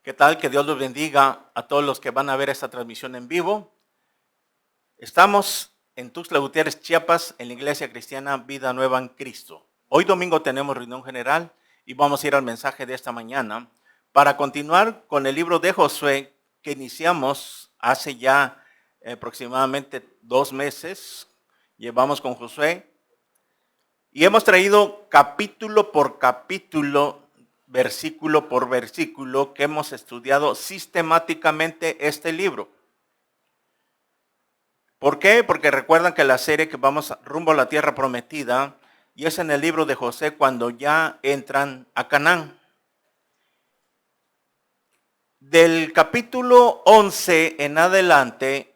¿Qué tal? Que Dios los bendiga a todos los que van a ver esta transmisión en vivo. Estamos en Tuxtla Gutiérrez, Chiapas, en la Iglesia Cristiana Vida Nueva en Cristo. Hoy domingo tenemos reunión general y vamos a ir al mensaje de esta mañana para continuar con el libro de Josué que iniciamos hace ya aproximadamente 2 meses. Llevamos con Josué y hemos traído capítulo por capítulo, versículo por versículo, que hemos estudiado sistemáticamente este libro. ¿Por qué? Porque recuerdan que la serie que vamos rumbo a la tierra prometida, y es en el libro de Josué cuando ya entran a Canaán. Del capítulo 11 en adelante,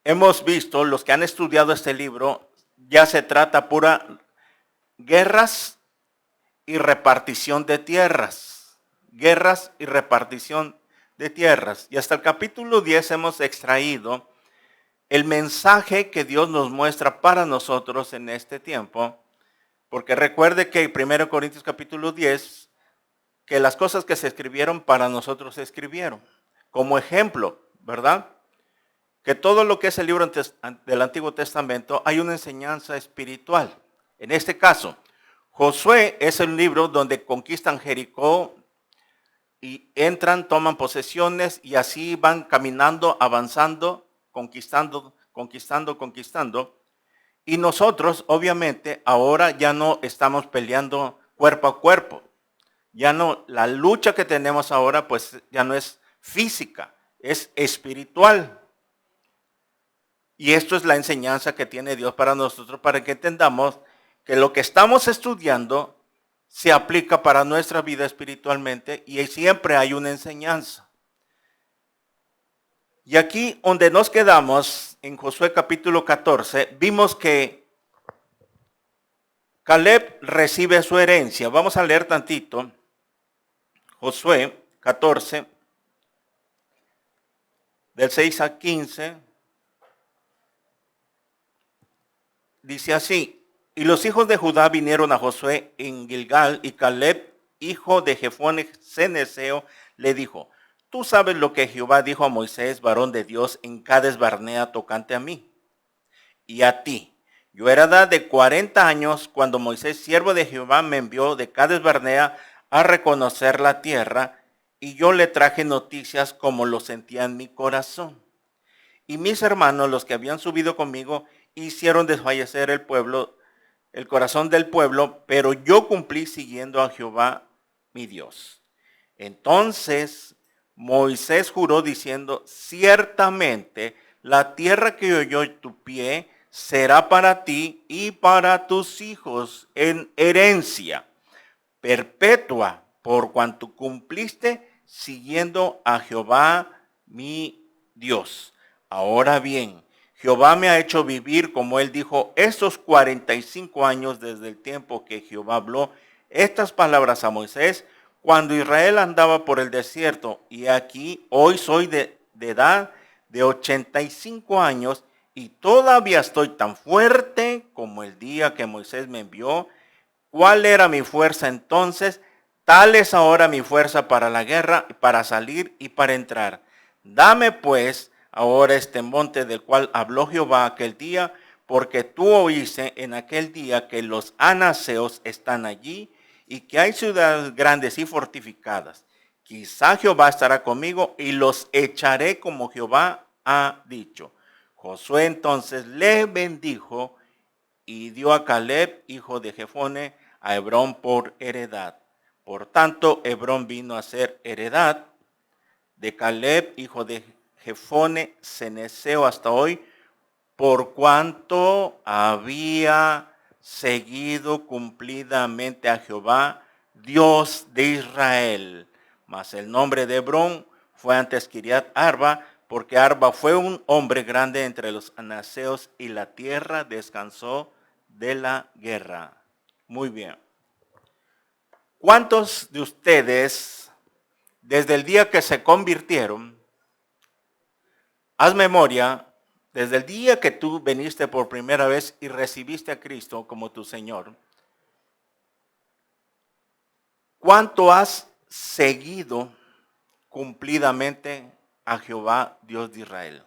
hemos visto, los que han estudiado este libro, ya se trata pura guerras y repartición de tierras. Guerras y repartición de tierras. Y hasta el capítulo 10 hemos extraído el mensaje que Dios nos muestra para nosotros en este tiempo. Porque recuerde que 1 Corintios capítulo 10, que las cosas que se escribieron para nosotros se escribieron. Como ejemplo, ¿verdad? Que todo lo que es el libro del Antiguo Testamento hay una enseñanza espiritual. En este caso, Josué es el libro donde conquistan Jericó y entran, toman posesiones y así van caminando, avanzando, conquistando. Y nosotros, obviamente, ahora ya no estamos peleando cuerpo a cuerpo. Ya no, la lucha que tenemos ahora pues ya no es física, es espiritual. Y esto es la enseñanza que tiene Dios para nosotros, para que entendamos que lo que estamos estudiando se aplica para nuestra vida espiritualmente y siempre hay una enseñanza. Y aquí donde nos quedamos, en Josué capítulo 14, vimos que Caleb recibe su herencia. Vamos a leer tantito. Josué 14, del 6 al 15. Dice así: y los hijos de Judá vinieron a Josué en Gilgal, y Caleb, hijo de Jefone ceneseo, le dijo: tú sabes lo que Jehová dijo a Moisés, varón de Dios, en Cades Barnea, tocante a mí y a ti. Yo era edad de 40 años cuando Moisés, siervo de Jehová, me envió de Cades Barnea a reconocer la tierra, y yo le traje noticias como lo sentía en mi corazón. Y mis hermanos, los que habían subido conmigo, hicieron desfallecer el pueblo, el corazón del pueblo, pero yo cumplí siguiendo a Jehová mi Dios. Entonces Moisés juró diciendo: ciertamente la tierra que oyó tu pie será para ti y para tus hijos en herencia perpetua, por cuanto cumpliste siguiendo a Jehová mi Dios. Ahora bien, Jehová me ha hecho vivir, como él dijo, estos 45 años desde el tiempo que Jehová habló estas palabras a Moisés, cuando Israel andaba por el desierto. Y aquí hoy soy de edad de 85 años y todavía estoy tan fuerte como el día que Moisés me envió. ¿Cuál era mi fuerza entonces? Tal es ahora mi fuerza para la guerra, para salir y para entrar. Dame pues ahora este monte del cual habló Jehová aquel día, porque tú oíste en aquel día que los anaseos están allí y que hay ciudades grandes y fortificadas. Quizá Jehová estará conmigo y los echaré como Jehová ha dicho. Josué entonces le bendijo y dio a Caleb, hijo de Jefone, a Hebrón por heredad. Por tanto, Hebrón vino a ser heredad de Caleb, hijo de Jefone ceneseo, hasta hoy, por cuanto había seguido cumplidamente a Jehová, Dios de Israel. Mas el nombre de Hebrón fue antes Kiriat Arba, porque Arba fue un hombre grande entre los anaseos y la tierra descansó de la guerra. Muy bien. ¿Cuántos de ustedes, desde el día que se convirtieron, haz memoria, desde el día que tú viniste por primera vez y recibiste a Cristo como tu Señor, cuánto has seguido cumplidamente a Jehová, Dios de Israel.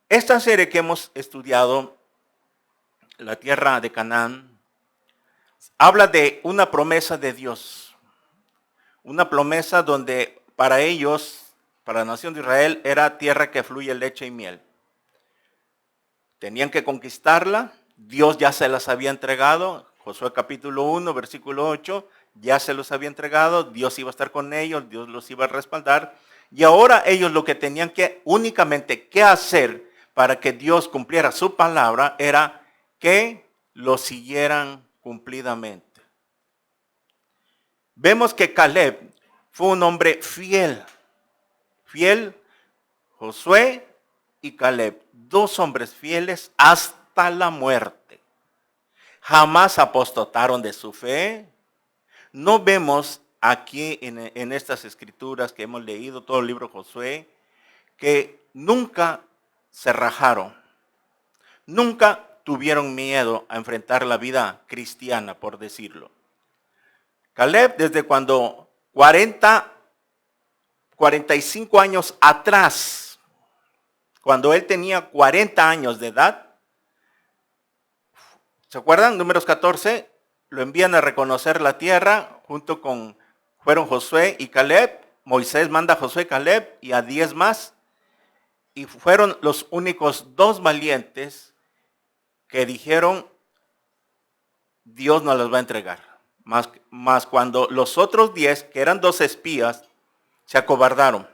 Esta serie que hemos estudiado, la tierra de Canaán, habla de una promesa de Dios. Una promesa donde para ellos, para la nación de Israel, era tierra que fluye leche y miel. Tenían que conquistarla, Dios ya se las había entregado, Josué capítulo 1, versículo 8, ya se los había entregado, Dios iba a estar con ellos, Dios los iba a respaldar, y ahora ellos lo que tenían que únicamente que hacer para que Dios cumpliera su palabra era que lo siguieran cumplidamente. Vemos que Caleb fue un hombre fiel, Josué y Caleb, dos hombres fieles hasta la muerte. Jamás apostaron de su fe. No vemos aquí en estas escrituras que hemos leído, todo el libro de Josué, que nunca se rajaron. Nunca tuvieron miedo a enfrentar la vida cristiana, por decirlo. Caleb, desde cuando 45 años atrás, cuando él tenía 40 años de edad, ¿se acuerdan? Números 14, lo envían a reconocer la tierra, fueron Josué y Caleb. Moisés manda a Josué y Caleb y a 10 más, y fueron los únicos dos valientes que dijeron, Dios nos los va a entregar. Más cuando los otros 10, que eran 2 espías, se acobardaron,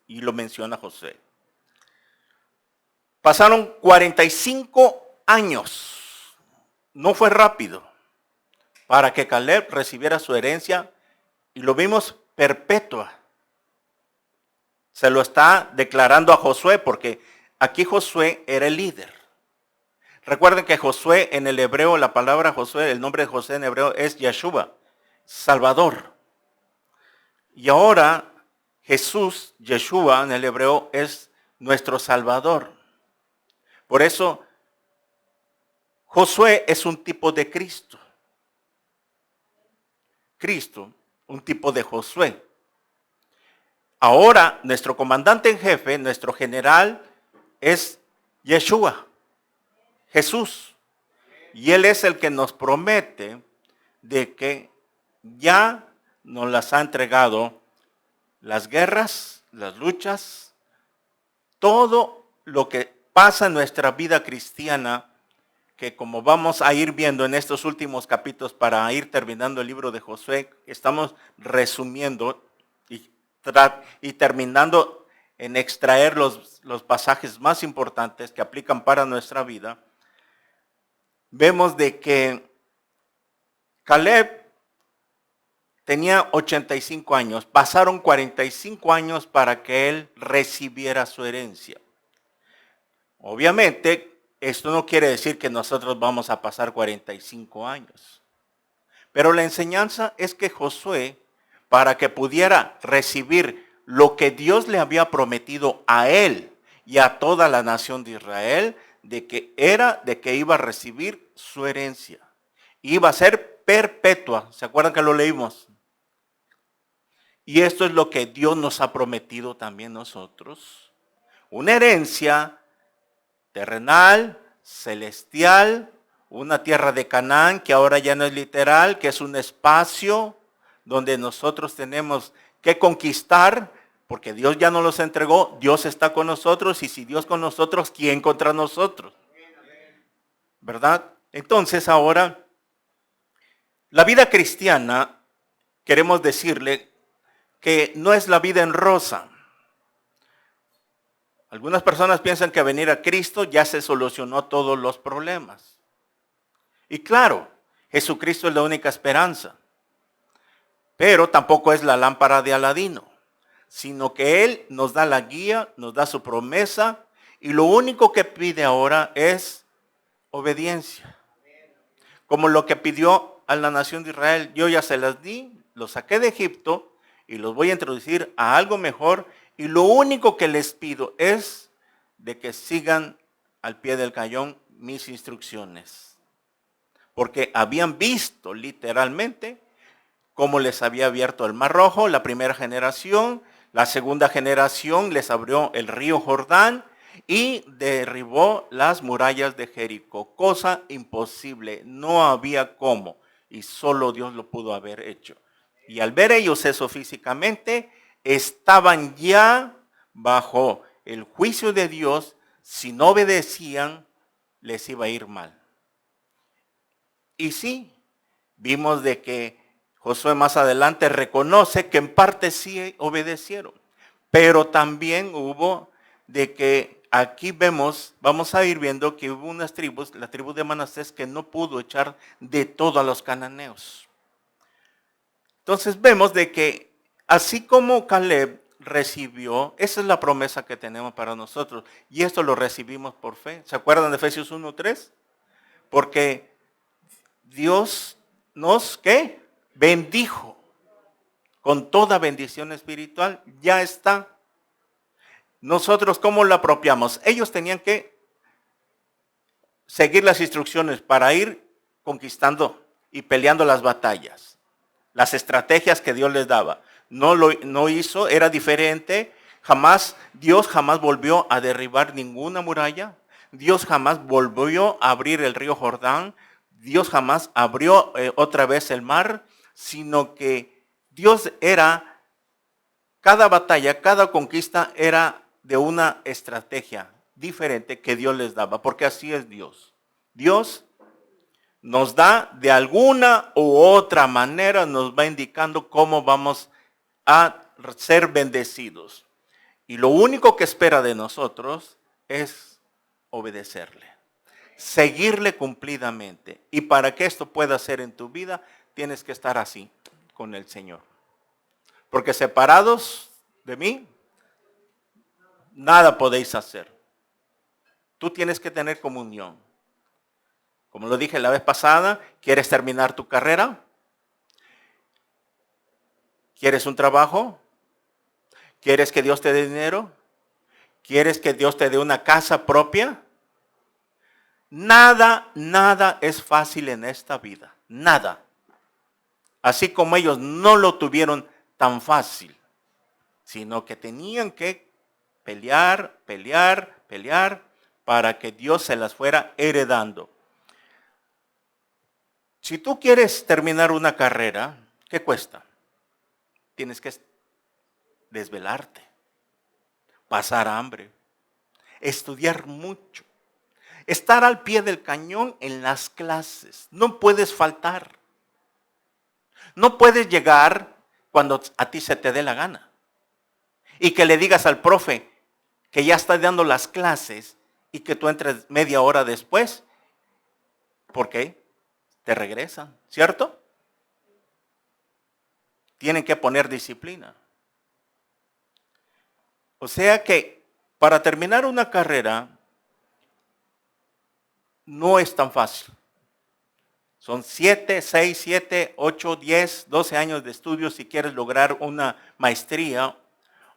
y lo menciona Josué. Pasaron 45 años, no fue rápido, para que Caleb recibiera su herencia, y lo vimos perpetua. Se lo está declarando a Josué, porque aquí Josué era el líder. Recuerden que Josué en el hebreo, la palabra Josué, el nombre de Josué en hebreo es Yeshua, Salvador. Y ahora Jesús, Yeshua en el hebreo, es nuestro Salvador. Por eso Josué es un tipo de Cristo. Cristo, un tipo de Josué. Ahora nuestro comandante en jefe, nuestro general, es Yeshua, Jesús. Y Él es el que nos promete de que ya nos las ha entregado las guerras, las luchas, todo lo que pasa en nuestra vida cristiana, que como vamos a ir viendo en estos últimos capítulos para ir terminando el libro de Josué, estamos resumiendo y terminando en extraer los pasajes más importantes que aplican para nuestra vida. Vemos de que Caleb tenía 85 años, pasaron 45 años para que él recibiera su herencia. Obviamente, esto no quiere decir que nosotros vamos a pasar 45 años. Pero la enseñanza es que Josué, para que pudiera recibir lo que Dios le había prometido a él y a toda la nación de Israel, de que iba a recibir su herencia. Iba a ser perpetua. ¿Se acuerdan que lo leímos? Y esto es lo que Dios nos ha prometido también nosotros. Una herencia terrenal, celestial, una tierra de Canaán que ahora ya no es literal, que es un espacio donde nosotros tenemos que conquistar, porque Dios ya nos los entregó, Dios está con nosotros, y si Dios con nosotros, ¿quién contra nosotros? ¿Verdad? Entonces ahora, la vida cristiana, queremos decirle que no es la vida en rosa. Algunas personas piensan que venir a Cristo ya se solucionó todos los problemas. Y claro, Jesucristo es la única esperanza. Pero tampoco es la lámpara de Aladino, sino que Él nos da la guía, nos da su promesa, y lo único que pide ahora es obediencia. Como lo que pidió a la nación de Israel: yo ya se las di, los saqué de Egipto y los voy a introducir a algo mejor, y lo único que les pido es de que sigan al pie del cañón mis instrucciones. Porque habían visto literalmente cómo les había abierto el Mar Rojo, la primera generación. La segunda generación les abrió el río Jordán y derribó las murallas de Jericó. Cosa imposible, no había cómo, y solo Dios lo pudo haber hecho. Y al ver ellos eso físicamente, estaban ya bajo el juicio de Dios. Si no obedecían, les iba a ir mal. Y sí, vimos de que Josué más adelante reconoce que en parte sí obedecieron, pero también hubo de que aquí vamos a ir viendo que hubo unas tribus, la tribu de Manasés, que no pudo echar de todo a los cananeos. Entonces vemos de que así como Caleb recibió, esa es la promesa que tenemos para nosotros, y esto lo recibimos por fe. ¿Se acuerdan de Efesios 1:3? Porque Dios nos, ¿qué? Bendijo con toda bendición espiritual. Ya está. Nosotros, ¿cómo lo apropiamos? Ellos tenían que seguir las instrucciones para ir conquistando y peleando las batallas. Las estrategias que Dios les daba. No hizo, era diferente. Dios jamás volvió a derribar ninguna muralla. Dios jamás volvió a abrir el río Jordán. Dios jamás abrió otra vez el mar, sino que Dios era, cada batalla, cada conquista era de una estrategia diferente que Dios les daba, porque así es Dios. Dios nos da de alguna u otra manera, nos va indicando cómo vamos a ser bendecidos. Y lo único que espera de nosotros es obedecerle, seguirle cumplidamente. Y para que esto pueda ser en tu vida, tienes que estar así con el Señor. Porque separados de mí, nada podéis hacer. Tú tienes que tener comunión. Como lo dije la vez pasada, ¿quieres terminar tu carrera? ¿Quieres un trabajo? ¿Quieres que Dios te dé dinero? ¿Quieres que Dios te dé una casa propia? Nada es fácil en esta vida. Nada. Así como ellos no lo tuvieron tan fácil, sino que tenían que pelear para que Dios se las fuera heredando. Si tú quieres terminar una carrera, ¿qué cuesta? Tienes que desvelarte, pasar hambre, estudiar mucho, estar al pie del cañón en las clases. No puedes faltar. No puedes llegar cuando a ti se te dé la gana y que le digas al profe que ya está dando las clases y que tú entres media hora después. ¿Por qué? Te regresan, ¿cierto? Tienen que poner disciplina. O sea que para terminar una carrera no es tan fácil. Son 7, 6, 7, 8, 10, 12 años de estudio si quieres lograr una maestría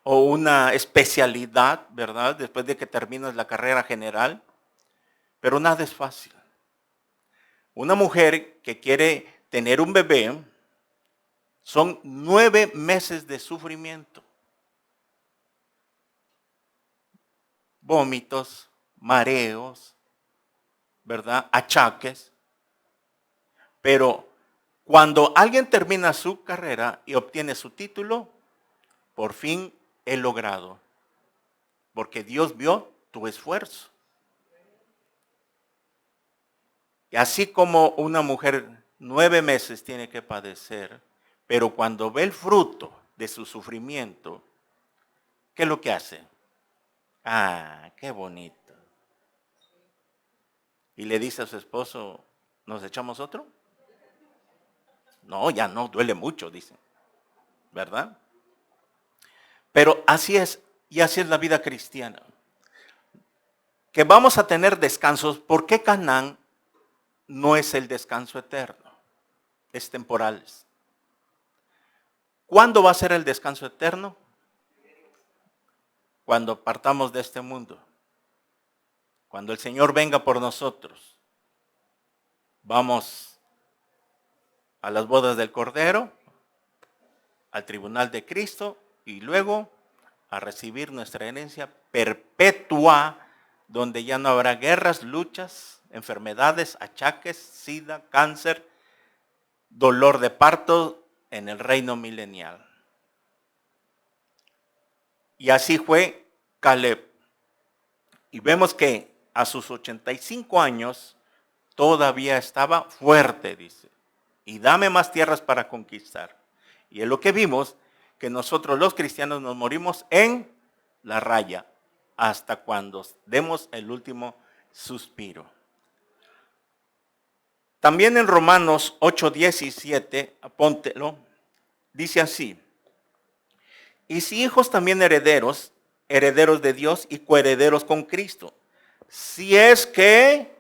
o una especialidad, ¿verdad? Después de que terminas la carrera general. Pero nada es fácil. Una mujer que quiere tener un bebé, son 9 meses de sufrimiento. Vómitos, mareos, ¿verdad? Achaques. Pero cuando alguien termina su carrera y obtiene su título, por fin he logrado. Porque Dios vio tu esfuerzo. Y así como una mujer 9 meses tiene que padecer, pero cuando ve el fruto de su sufrimiento, ¿qué es lo que hace? Ah, qué bonito. Y le dice a su esposo, ¿nos echamos otro? No, ya no, duele mucho, dice. ¿Verdad? Pero así es, y así es la vida cristiana. Que vamos a tener descansos. ¿Por qué Canaán no es el descanso eterno? Es temporal. ¿Cuándo va a ser el descanso eterno? Cuando partamos de este mundo. Cuando el Señor venga por nosotros. Vamos a las bodas del Cordero. al tribunal de Cristo y luego a recibir nuestra herencia perpetua, donde ya no habrá guerras, luchas, enfermedades, achaques, sida, cáncer, dolor de parto en el reino milenial. Y así fue Caleb. Y vemos que a sus 85 años todavía estaba fuerte, dice. Y dame más tierras para conquistar. Y es lo que vimos, que nosotros los cristianos nos morimos en la raya hasta cuando demos el último suspiro. También en Romanos 8:17, apóntelo, dice así: y si hijos también herederos, herederos de Dios y coherederos con Cristo, si es que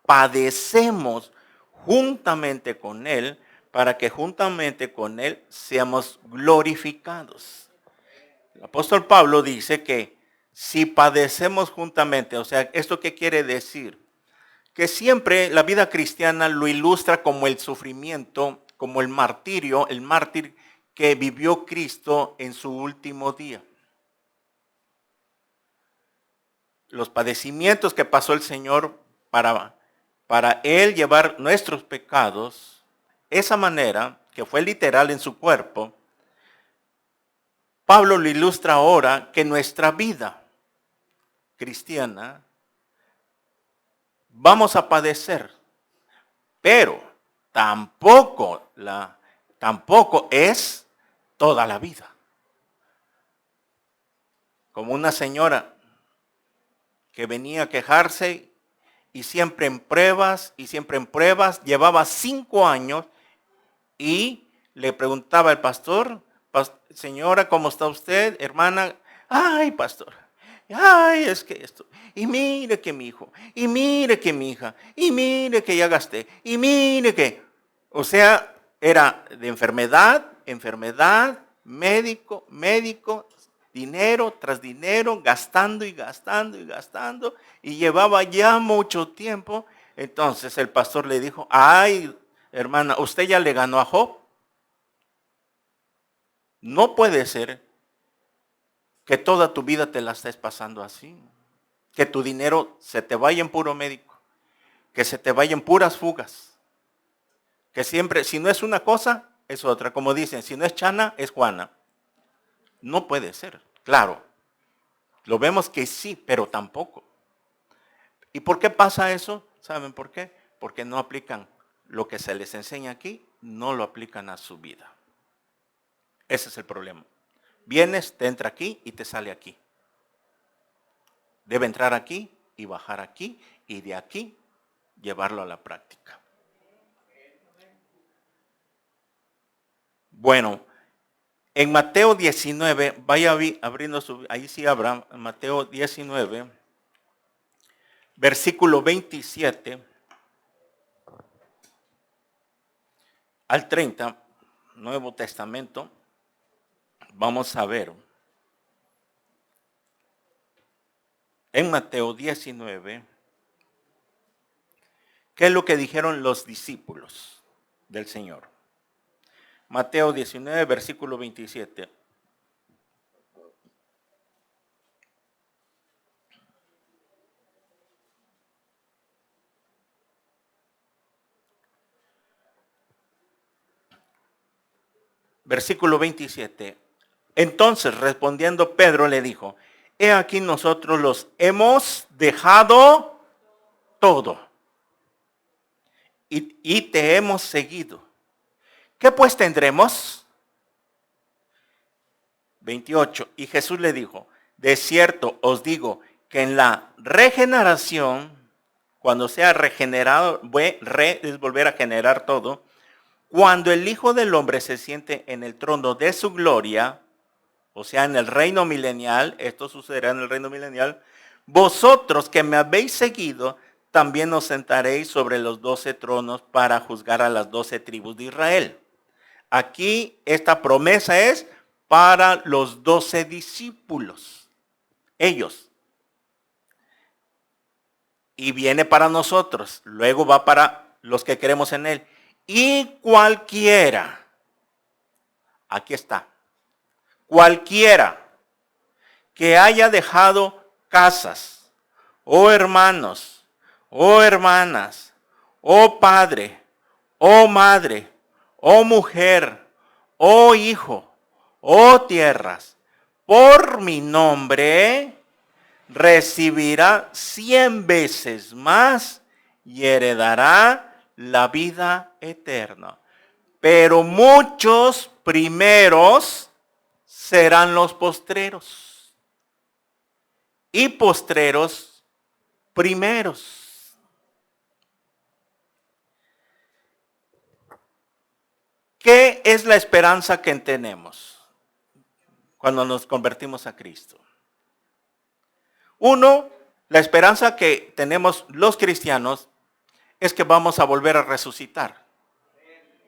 padecemos juntamente con Él, para que juntamente con Él seamos glorificados. El apóstol Pablo dice que si padecemos juntamente, o sea, ¿esto qué quiere decir? Que siempre la vida cristiana lo ilustra como el sufrimiento, como el martirio, el mártir que vivió Cristo en su último día. Los padecimientos que pasó el Señor para Él llevar nuestros pecados, esa manera, que fue literal en su cuerpo, Pablo lo ilustra ahora que nuestra vida cristiana vamos a padecer, pero tampoco es toda la vida. Como una señora que venía a quejarse y siempre en pruebas, llevaba 5 años y le preguntaba al pastor: señora, ¿cómo está usted? Hermana, ay, pastor, ay, es que esto, y mire que mi hijo, y mire que mi hija, y mire que ya gasté, y mire que, o sea, era de enfermedad, médico, dinero tras dinero, gastando, y llevaba ya mucho tiempo. Entonces el pastor le dijo: ay, hermana, ¿usted ya le ganó a Job? No puede ser que toda tu vida te la estés pasando así, que tu dinero se te vaya en puro médico, que se te vaya en puras fugas, que siempre, si no es una cosa, es otra. Como dicen, si no es Chana, es Juana. No puede ser, claro. Lo vemos que sí, pero tampoco. ¿Y por qué pasa eso? ¿Saben por qué? Porque no aplican lo que se les enseña aquí, no lo aplican a su vida. Ese es el problema. Vienes, te entra aquí y te sale aquí. Debe entrar aquí y bajar aquí, y de aquí llevarlo a la práctica. Bueno, en Mateo 19, vaya abriendo ahí sí abra, Mateo 19, versículo 27 al 30, Nuevo Testamento. Vamos a ver. En Mateo 19, ¿qué es lo que dijeron los discípulos del Señor? Mateo 19, versículo 27. Versículo 27. Entonces, respondiendo Pedro, le dijo: he aquí, nosotros los hemos dejado todo y te hemos seguido. ¿Qué pues tendremos? 28. Y Jesús le dijo: de cierto os digo que en la regeneración, cuando sea regenerado, es volver a generar todo, cuando el Hijo del Hombre se siente en el trono de su gloria, o sea, en el reino milenial, esto sucederá en el reino milenial, vosotros que me habéis seguido, también os sentaréis sobre los 12 tronos para juzgar a las 12 tribus de Israel. Aquí esta promesa es para los 12 discípulos, ellos. Y viene para nosotros, luego va para los que creemos en Él. Y cualquiera, aquí está, cualquiera que haya dejado casas, o hermanos, o hermanas, o padre, o madre, o mujer, o hijo, o tierras, por mi nombre, recibirá 100 veces más y heredará la vida eterna. Pero muchos primeros serán los postreros, y postreros primeros. ¿Qué es la esperanza que tenemos cuando nos convertimos a Cristo? Uno, la esperanza que tenemos los cristianos es que vamos a volver a resucitar,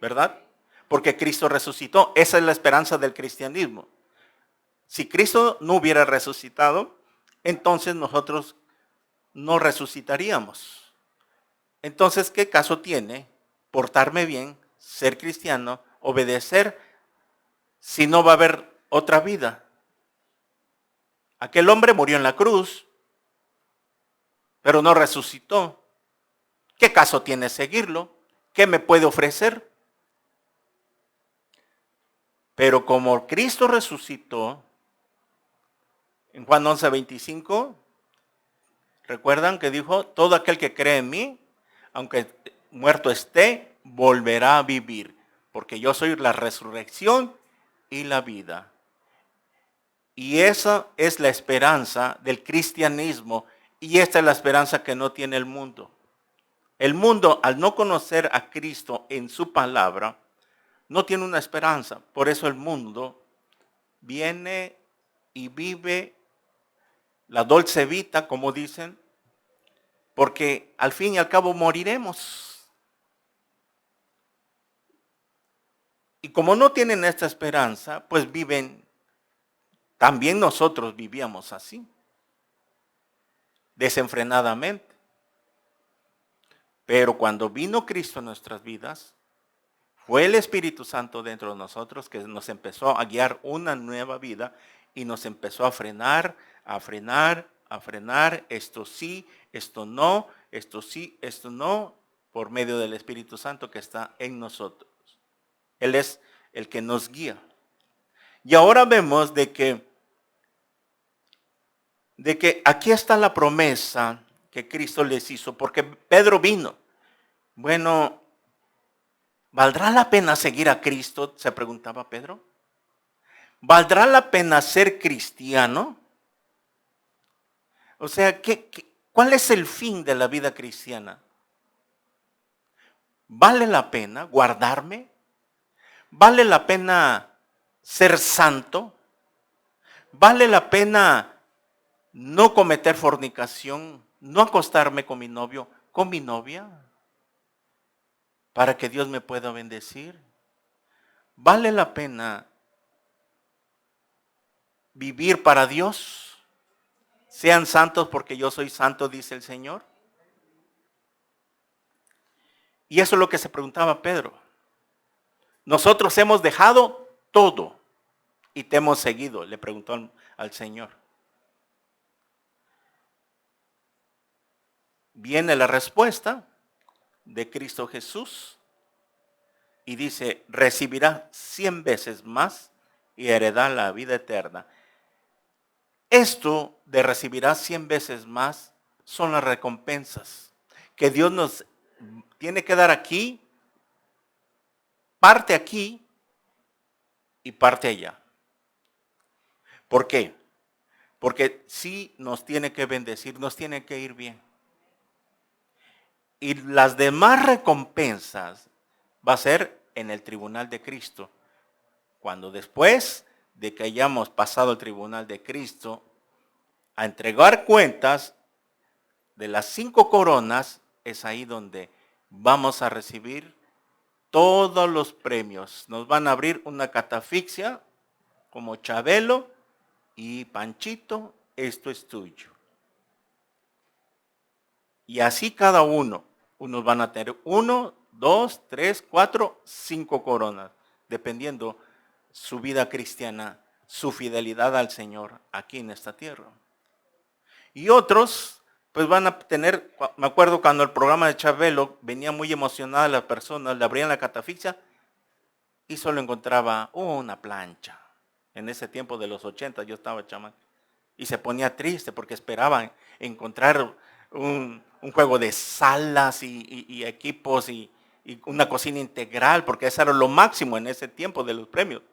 ¿verdad? Porque Cristo resucitó. Esa es la esperanza del cristianismo. Si Cristo no hubiera resucitado, entonces nosotros no resucitaríamos. Entonces, ¿qué caso tiene portarme bien, ser cristiano, obedecer, si no va a haber otra vida? Aquel hombre murió en la cruz, pero no resucitó. ¿Qué caso tiene seguirlo? ¿Qué me puede ofrecer? Pero como Cristo resucitó, en Juan 11:25, ¿recuerdan que dijo? Todo aquel que cree en mí, aunque muerto esté, volverá a vivir, porque yo soy la resurrección y la vida. Y esa es la esperanza del cristianismo, y esta es la esperanza que no tiene el mundo. El mundo, al no conocer a Cristo en su palabra, no tiene una esperanza. Por eso el mundo viene y vive la dolce vita, como dicen, porque al fin y al cabo moriremos. Y como no tienen esta esperanza, pues viven, también nosotros vivíamos así, desenfrenadamente. Pero cuando vino Cristo en nuestras vidas, fue el Espíritu Santo dentro de nosotros que nos empezó a guiar una nueva vida y nos empezó a frenar, a frenar, a frenar, esto sí, esto no, esto sí, esto no, por medio del Espíritu Santo que está en nosotros. Él es el que nos guía. Y ahora vemos de que aquí está la promesa que Cristo les hizo, porque Pedro vino. Bueno, ¿valdrá la pena seguir a Cristo? Se preguntaba Pedro. ¿Valdrá la pena ser cristiano? O sea, ¿cuál es el fin de la vida cristiana? ¿Vale la pena guardarme? ¿Vale la pena ser santo? ¿Vale la pena no cometer fornicación, no acostarme con mi novio, con mi novia, para que Dios me pueda bendecir? ¿Vale la pena vivir para Dios? Sean santos porque yo soy santo, dice el Señor. Y eso es lo que se preguntaba Pedro. Nosotros hemos dejado todo y te hemos seguido, le preguntó al Señor. Viene la respuesta de Cristo Jesús y dice, recibirá 100 veces más y heredará la vida eterna. Esto de recibirá 100 veces más son las recompensas que Dios nos tiene que dar aquí, parte aquí y parte allá. ¿Por qué? Porque sí nos tiene que bendecir, nos tiene que ir bien. Y las demás recompensas va a ser en el tribunal de Cristo. Cuando después de que hayamos pasado el tribunal de Cristo, a entregar cuentas de las 5 coronas, es ahí donde vamos a recibir todos los premios. Nos van a abrir una catafixia como Chabelo y Panchito, esto es tuyo. Y así cada uno. Unos van a tener 1, 2, 3, 4, 5 coronas, dependiendo su vida cristiana, su fidelidad al Señor aquí en esta tierra. Y otros, pues van a tener, me acuerdo cuando el programa de Chabelo venía muy emocionada la persona, le abrían la catafixia y solo encontraba una plancha. En ese tiempo de los 80 yo estaba chamaco. Y se ponía triste porque esperaban encontrar un juego de salas y equipos y una cocina integral, porque eso era lo máximo en ese tiempo de los premios.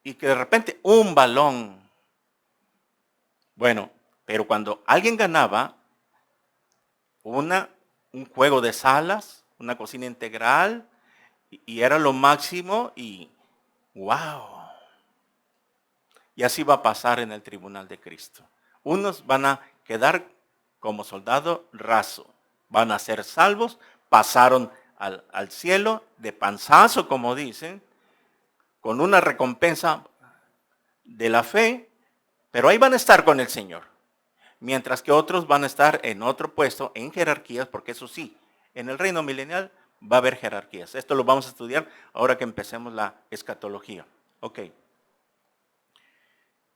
Y que de repente un balón. Bueno, pero cuando alguien ganaba un juego de salas, una cocina integral, y era lo máximo, y wow. Y así va a pasar en el tribunal de Cristo. Unos van a quedar como soldado raso, van a ser salvos, pasaron al cielo de panzazo, como dicen, con una recompensa de la fe, pero ahí van a estar con el Señor. Mientras que otros van a estar en otro puesto, en jerarquías, porque eso sí, en el reino milenial va a haber jerarquías. Esto lo vamos a estudiar ahora que empecemos la escatología. Ok.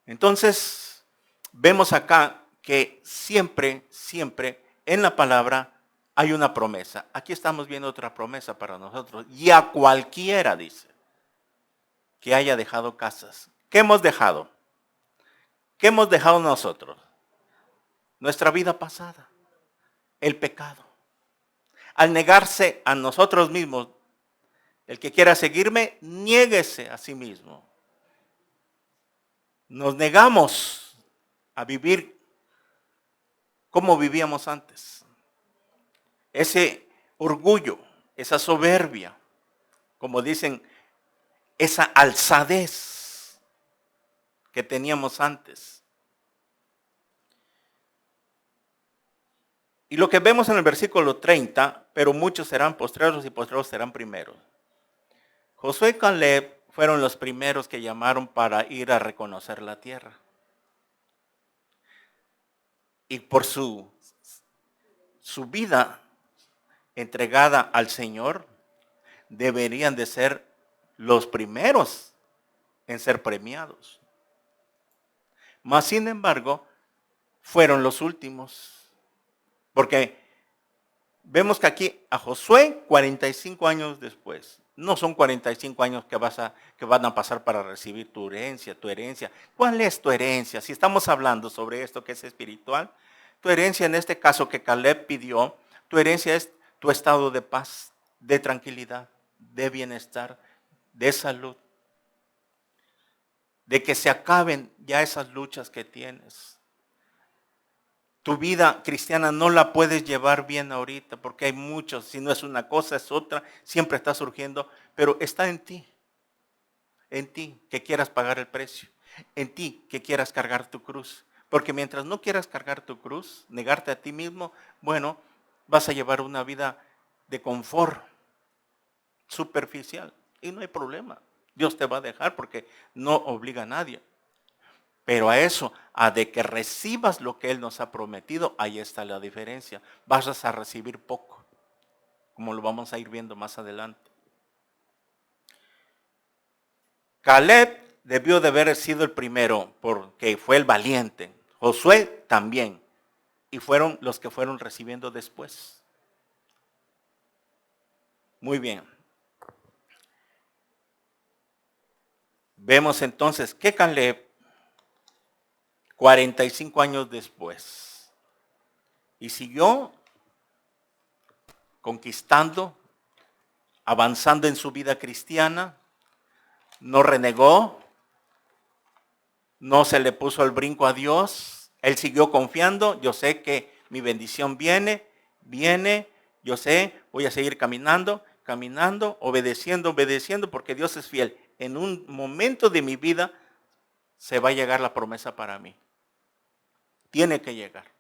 Entonces, vemos acá que siempre, siempre en la palabra hay una promesa. Aquí estamos viendo otra promesa para nosotros. Y a cualquiera, dice, que haya dejado casas. ¿Qué hemos dejado? ¿Qué hemos dejado nosotros? Nuestra vida pasada, el pecado. Al negarse a nosotros mismos, el que quiera seguirme, niéguese a sí mismo. Nos negamos a vivir como vivíamos antes. Ese orgullo, esa soberbia, como dicen, esa alzadez que teníamos antes. Y lo que vemos en el versículo 30, pero muchos serán postreros y postreros serán primeros. Josué y Caleb fueron los primeros que llamaron para ir a reconocer la tierra. Y por su vida entregada al Señor, deberían de ser los primeros en ser premiados. Mas, sin embargo, fueron los últimos. Porque vemos que aquí a Josué 45 años después. No son 45 años que van a pasar para recibir tu herencia. ¿Cuál es tu herencia? Si estamos hablando sobre esto que es espiritual, tu herencia en este caso que Caleb pidió, tu herencia es tu estado de paz, de tranquilidad, de bienestar, de salud. De que se acaben ya esas luchas que tienes. Tu vida cristiana no la puedes llevar bien ahorita porque hay muchos, si no es una cosa es otra, siempre está surgiendo, pero está en ti que quieras pagar el precio, en ti que quieras cargar tu cruz, porque mientras no quieras cargar tu cruz, negarte a ti mismo, bueno, vas a llevar una vida de confort superficial y no hay problema, Dios te va a dejar porque no obliga a nadie. Pero a eso, a de que recibas lo que Él nos ha prometido, ahí está la diferencia. Vas a recibir poco, como lo vamos a ir viendo más adelante. Caleb debió de haber sido el primero, porque fue el valiente. Josué también. Y fueron los que fueron recibiendo después. Muy bien. Vemos entonces que Caleb 45 años después. Y siguió conquistando, avanzando en su vida cristiana, no renegó, no se le puso el brinco a Dios, él siguió confiando, yo sé que mi bendición viene, yo sé, voy a seguir caminando, obedeciendo, porque Dios es fiel. En un momento de mi vida se va a llegar la promesa para mí. Tiene que llegar.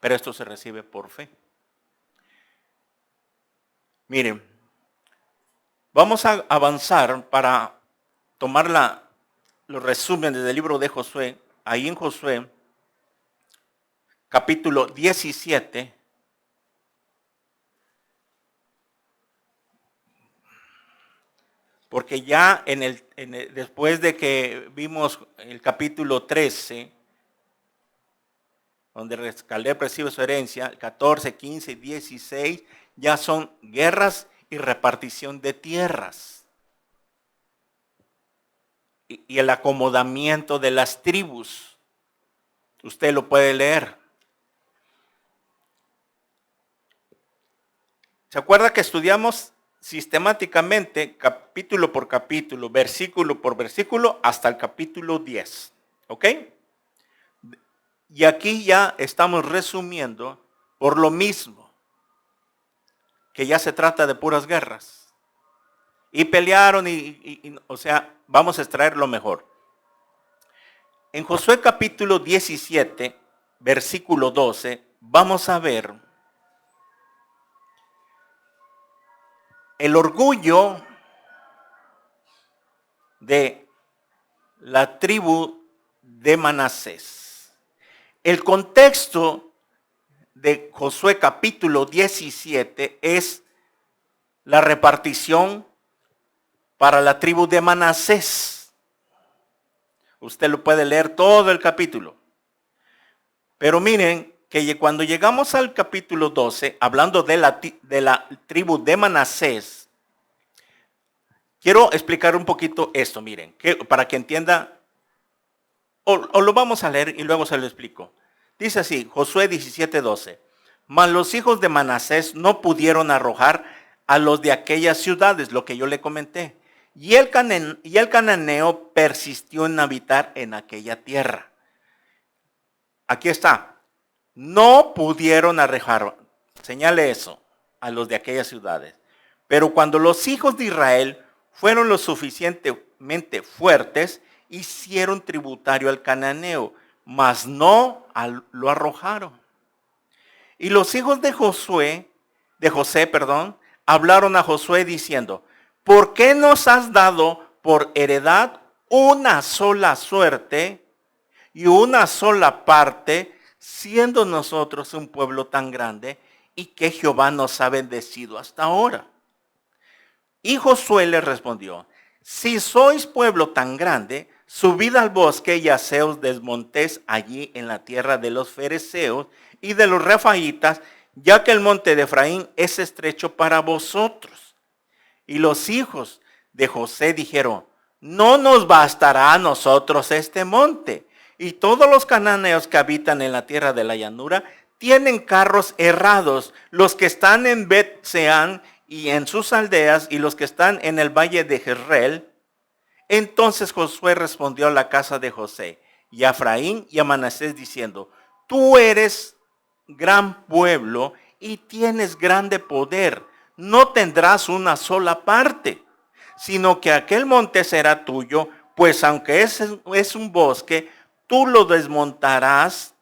Pero esto se recibe por fe. Miren, vamos a avanzar para tomar los resúmenes del libro de Josué. Ahí en Josué, capítulo 17. Porque ya en después de que vimos el capítulo 13, donde Caleb recibe su herencia, 14, 15 y 16, ya son guerras y repartición de tierras. Y el acomodamiento de las tribus. Usted lo puede leer. ¿Se acuerda que estudiamos sistemáticamente, capítulo por capítulo, versículo por versículo, hasta el capítulo 10? ¿Ok? Y aquí ya estamos resumiendo por lo mismo, que ya se trata de puras guerras. Y pelearon o sea, vamos a extraer lo mejor. En Josué capítulo 17, versículo 12, vamos a ver el orgullo de la tribu de Manasés. El contexto de Josué capítulo 17 es la repartición para la tribu de Manasés. Usted lo puede leer todo el capítulo. Pero miren que cuando llegamos al capítulo 12, hablando de la tribu de Manasés, quiero explicar un poquito esto, miren, para que entienda, o lo vamos a leer y luego se lo explico. Dice así, Josué 17:12. Mas los hijos de Manasés no pudieron arrojar a los de aquellas ciudades, lo que yo le comenté. Y el cananeo persistió en habitar en aquella tierra. Aquí está. No pudieron arrojar, señale eso, a los de aquellas ciudades. Pero cuando los hijos de Israel fueron lo suficientemente fuertes, hicieron tributario al cananeo, mas no lo arrojaron. Y los hijos de José, hablaron a Josué diciendo, ¿por qué nos has dado por heredad una sola suerte y una sola parte, siendo nosotros un pueblo tan grande y que Jehová nos ha bendecido hasta ahora? Y Josué le respondió, si sois pueblo tan grande, subid al bosque y haceos desmontés allí en la tierra de los fereceos y de los refaitas, ya que el monte de Efraín es estrecho para vosotros. Y los hijos de José dijeron, no nos bastará a nosotros este monte. Y todos los cananeos que habitan en la tierra de la llanura tienen carros errados, los que están en Bet-Seán y en sus aldeas, y los que están en el valle de Jezreel. Entonces Josué respondió a la casa de José y a Efraín y a Manasés diciendo, tú eres gran pueblo y tienes grande poder, no tendrás una sola parte, sino que aquel monte será tuyo, pues aunque es un bosque, tú lo desmontarás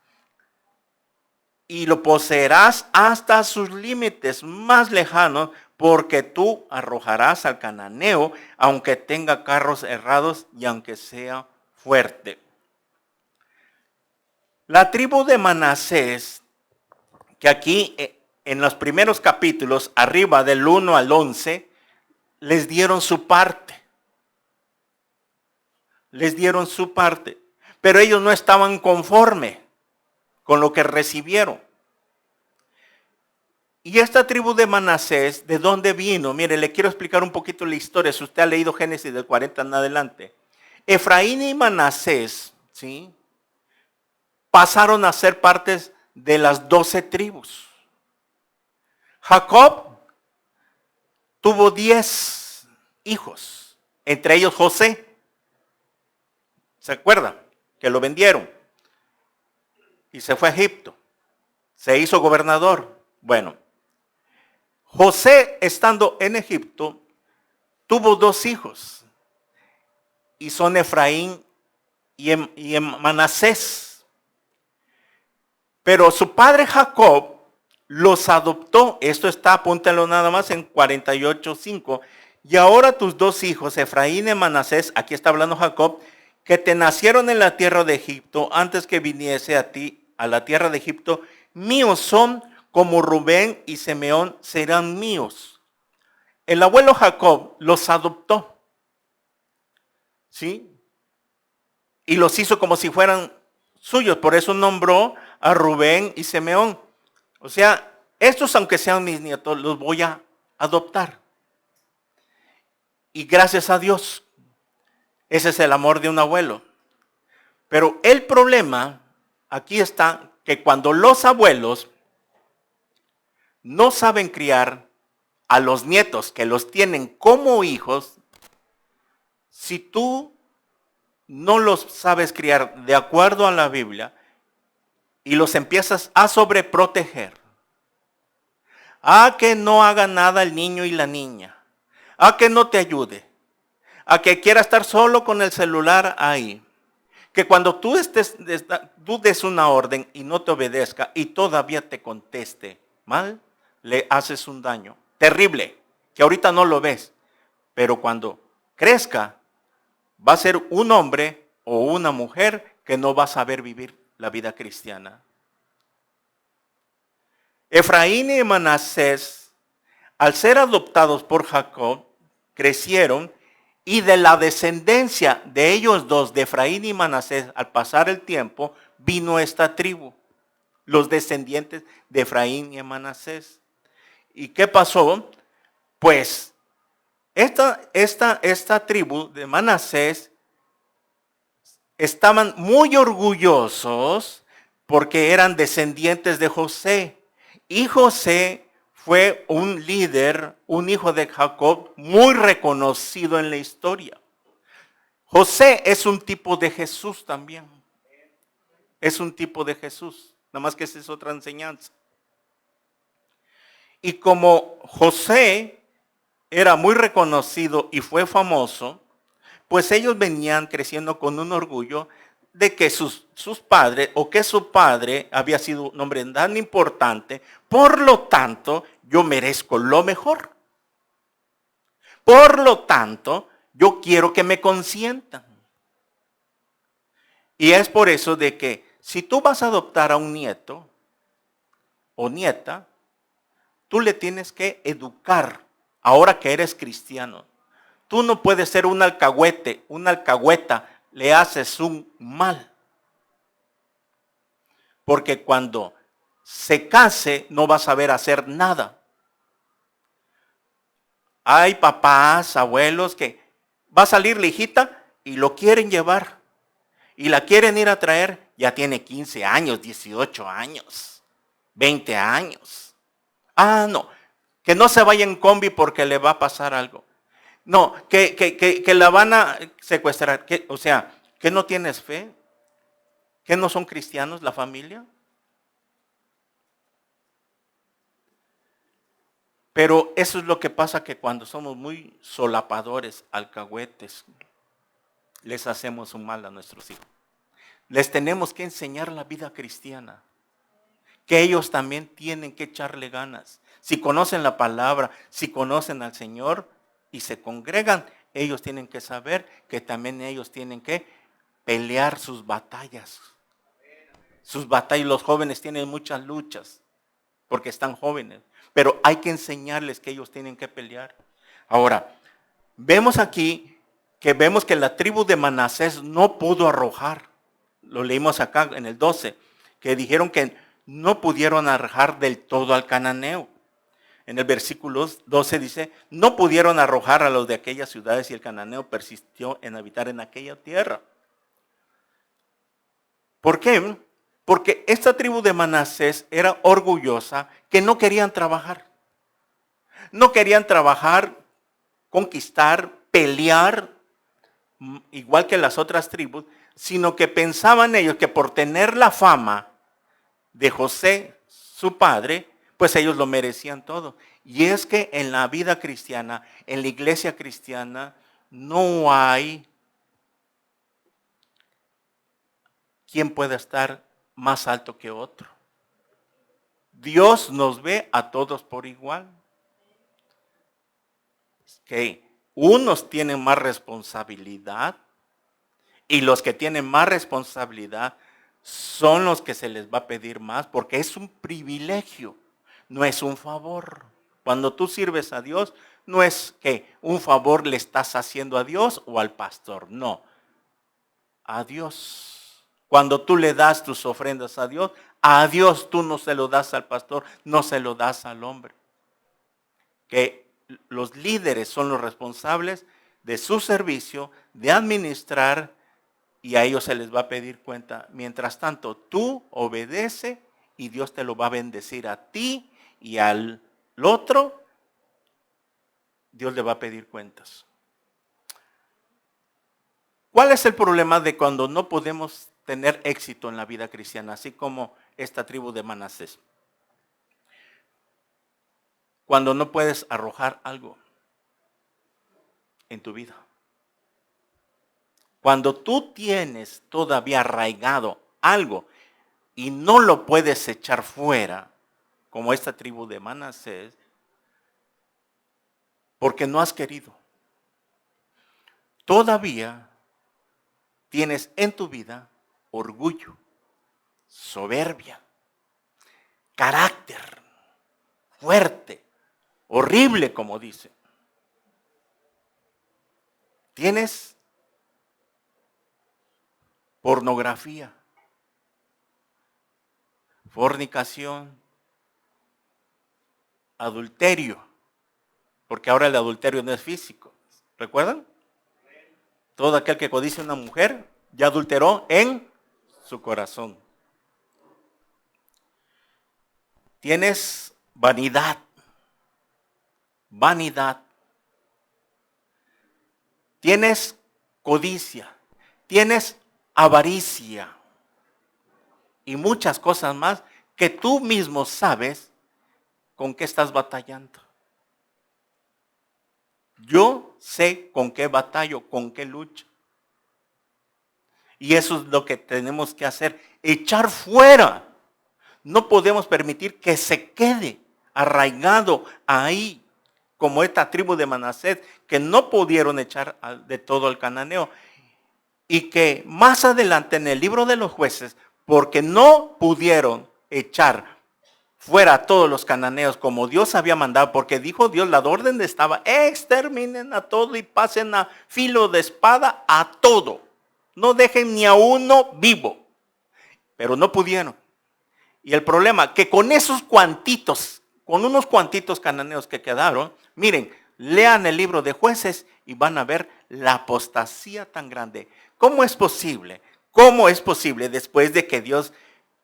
y lo poseerás hasta sus límites más lejanos, porque tú arrojarás al cananeo, aunque tenga carros errados y aunque sea fuerte. La tribu de Manasés, que aquí en los primeros capítulos, arriba del 1 al 11, les dieron su parte. Les dieron su parte. Pero ellos no estaban conformes con lo que recibieron. Y esta tribu de Manasés, ¿de dónde vino? Mire, le quiero explicar un poquito la historia. Si usted ha leído Génesis del 40 en adelante. Efraín y Manasés, ¿sí?, pasaron a ser partes de las 12 tribus. Jacob tuvo 10 hijos, entre ellos José. ¿Se acuerda? Que lo vendieron y se fue a Egipto. Se hizo gobernador. Bueno, José, estando en Egipto, tuvo 2 hijos y son Efraín y Manasés. Pero su padre Jacob los adoptó. Esto está, apúntalo nada más en 48:5. Y ahora tus 2 hijos, Efraín y Manasés, aquí está hablando Jacob, que te nacieron en la tierra de Egipto, antes que viniese a ti a la tierra de Egipto, míos son, como Rubén y Simeón serán míos. El abuelo Jacob los adoptó. ¿sí? Y los hizo como si fueran suyos. Por eso nombró a Rubén y Simeón. O sea, estos, aunque sean mis nietos, los voy a adoptar. Y gracias a Dios, ese es el amor de un abuelo. Pero el problema aquí está que cuando los abuelos no saben criar a los nietos que los tienen como hijos, si tú no los sabes criar de acuerdo a la Biblia y los empiezas a sobreproteger, a que no haga nada el niño y la niña, a que no te ayude, a que quiera estar solo con el celular ahí, que cuando tú des una orden y no te obedezca y todavía te conteste mal, le haces un daño terrible, que ahorita no lo ves, pero cuando crezca va a ser un hombre o una mujer que no va a saber vivir la vida cristiana. Efraín y Manasés, al ser adoptados por Jacob, crecieron y de la descendencia de ellos dos, de Efraín y Manasés, al pasar el tiempo, vino esta tribu, los descendientes de Efraín y Manasés. ¿Y qué pasó? Pues esta tribu de Manasés estaban muy orgullosos porque eran descendientes de José. Y José fue un líder, un hijo de Jacob muy reconocido en la historia. José es un tipo de Jesús también. Es un tipo de Jesús. Nada más que esa es otra enseñanza. Y como José era muy reconocido y fue famoso, pues ellos venían creciendo con un orgullo de que sus padres, o que su padre había sido un hombre tan importante, por lo tanto, yo merezco lo mejor. Por lo tanto, yo quiero que me consientan. Y es por eso de que si tú vas a adoptar a un nieto o nieta, tú le tienes que educar ahora que eres cristiano. Tú no puedes ser un alcahuete, una alcahueta, le haces un mal. Porque cuando se case no va a saber hacer nada. Hay papás, abuelos que va a salir la hijita y lo quieren llevar. Y la quieren ir a traer, ya tiene 15 años, 18 años, 20 años. Ah, no, que no se vaya en combi porque le va a pasar algo. No, que la van a secuestrar. O sea, ¿que no tienes fe? ¿Que no son cristianos la familia? Pero eso es lo que pasa, que cuando somos muy solapadores, alcahuetes, les hacemos un mal a nuestros hijos. Les tenemos que enseñar la vida cristiana, que ellos también tienen que echarle ganas. Si conocen la palabra, si conocen al Señor y se congregan, ellos tienen que saber que también ellos tienen que pelear sus batallas. Sus batallas, los jóvenes tienen muchas luchas porque están jóvenes, pero hay que enseñarles que ellos tienen que pelear. Ahora, vemos aquí que la tribu de Manasés no pudo arrojar. Lo leímos acá en el 12, que dijeron que no pudieron arrojar del todo al cananeo. En el versículo 12 dice, no pudieron arrojar a los de aquellas ciudades y el cananeo persistió en habitar en aquella tierra. ¿Por qué? Porque esta tribu de Manasés era orgullosa, que no querían trabajar. No querían trabajar, conquistar, pelear, igual que las otras tribus, sino que pensaban ellos que por tener la fama de José, su padre, pues ellos lo merecían todo. Y es que en la vida cristiana, en la iglesia cristiana, no hay quien pueda estar más alto que otro. Dios nos ve a todos por igual. Que unos tienen más responsabilidad y los que tienen más responsabilidad son los que se les va a pedir más, porque es un privilegio, no es un favor. Cuando tú sirves a Dios, no es que un favor le estás haciendo a Dios o al pastor, no, a Dios. Cuando tú le das tus ofrendas a Dios tú no se lo das al pastor, no se lo das al hombre. Que los líderes son los responsables de su servicio, de administrar, y a ellos se les va a pedir cuenta. Mientras tanto, tú obedece y Dios te lo va a bendecir a ti y al otro. Dios le va a pedir cuentas. ¿Cuál es el problema de cuando no podemos tener éxito en la vida cristiana, así como esta tribu de Manasés? Cuando no puedes arrojar algo en tu vida. Cuando tú tienes todavía arraigado algo y no lo puedes echar fuera, como esta tribu de Manasés, porque no has querido. Todavía tienes en tu vida orgullo, soberbia, carácter fuerte, horrible, como dice. Tienes pornografía, fornicación, adulterio, porque ahora el adulterio no es físico. ¿Recuerdan? Todo aquel que codicia a una mujer ya adulteró en su corazón. Tienes vanidad, tienes codicia, tienes avaricia y muchas cosas más que tú mismo sabes con qué estás batallando. Yo sé con qué batallo, con qué lucho. Y eso es lo que tenemos que hacer, echar fuera. No podemos permitir que se quede arraigado ahí, como esta tribu de Manasés, que no pudieron echar de todo el cananeo. Y que más adelante en el libro de los jueces, porque no pudieron echar fuera a todos los cananeos como Dios había mandado, porque dijo Dios, la orden estaba, exterminen a todo y pasen a filo de espada a todo. No dejen ni a uno vivo. Pero no pudieron. Y el problema, que con esos cuantitos, con unos cuantitos cananeos que quedaron, miren, lean el libro de Jueces y van a ver la apostasía tan grande. ¿Cómo es posible? ¿Cómo es posible después de que Dios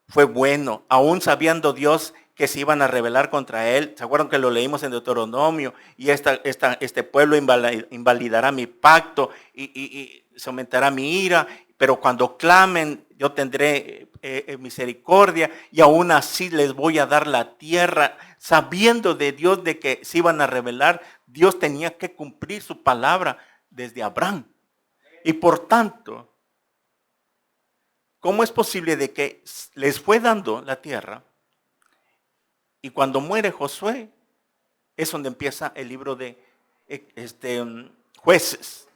fue bueno, aún sabiendo Dios que se iban a rebelar contra él? ¿Se acuerdan que lo leímos en Deuteronomio? Y este pueblo invalidará mi pacto y se aumentará mi ira, pero cuando clamen yo tendré misericordia y aún así les voy a dar la tierra. Sabiendo de Dios de que se iban a rebelar, Dios tenía que cumplir su palabra desde Abraham. Y por tanto, ¿cómo es posible de que les fue dando la tierra y cuando muere Josué es donde empieza el libro de Jueces?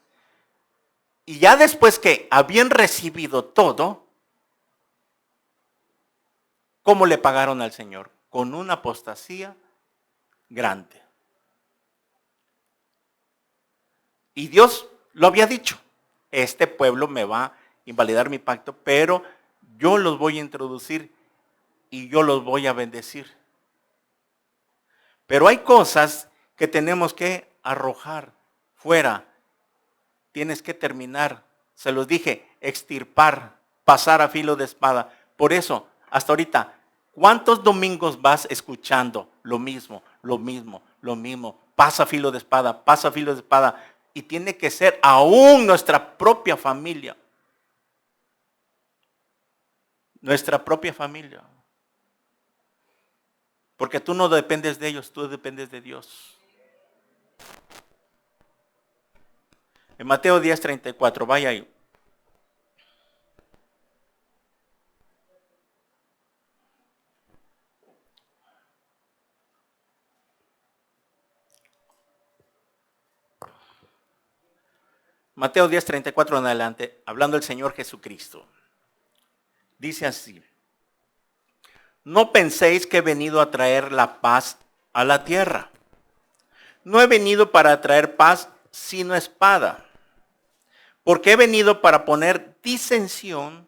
Y ya después que habían recibido todo, ¿cómo le pagaron al Señor? Con una apostasía grande. Y Dios lo había dicho, este pueblo me va a invalidar mi pacto, pero yo los voy a introducir y yo los voy a bendecir. Pero hay cosas que tenemos que arrojar fuera. Tienes que terminar, se los dije, extirpar, pasar a filo de espada. Por eso, hasta ahorita, ¿cuántos domingos vas escuchando lo mismo? Pasa filo de espada, pasa filo de espada. Y tiene que ser aún nuestra propia familia. Nuestra propia familia. Porque tú no dependes de ellos, tú dependes de Dios. En Mateo 10:34, vaya ahí. Mateo 10:34 en adelante, hablando el Señor Jesucristo. Dice así: no penséis que he venido a traer la paz a la tierra. no he venido para traer paz, sino espada. Porque he venido para poner disensión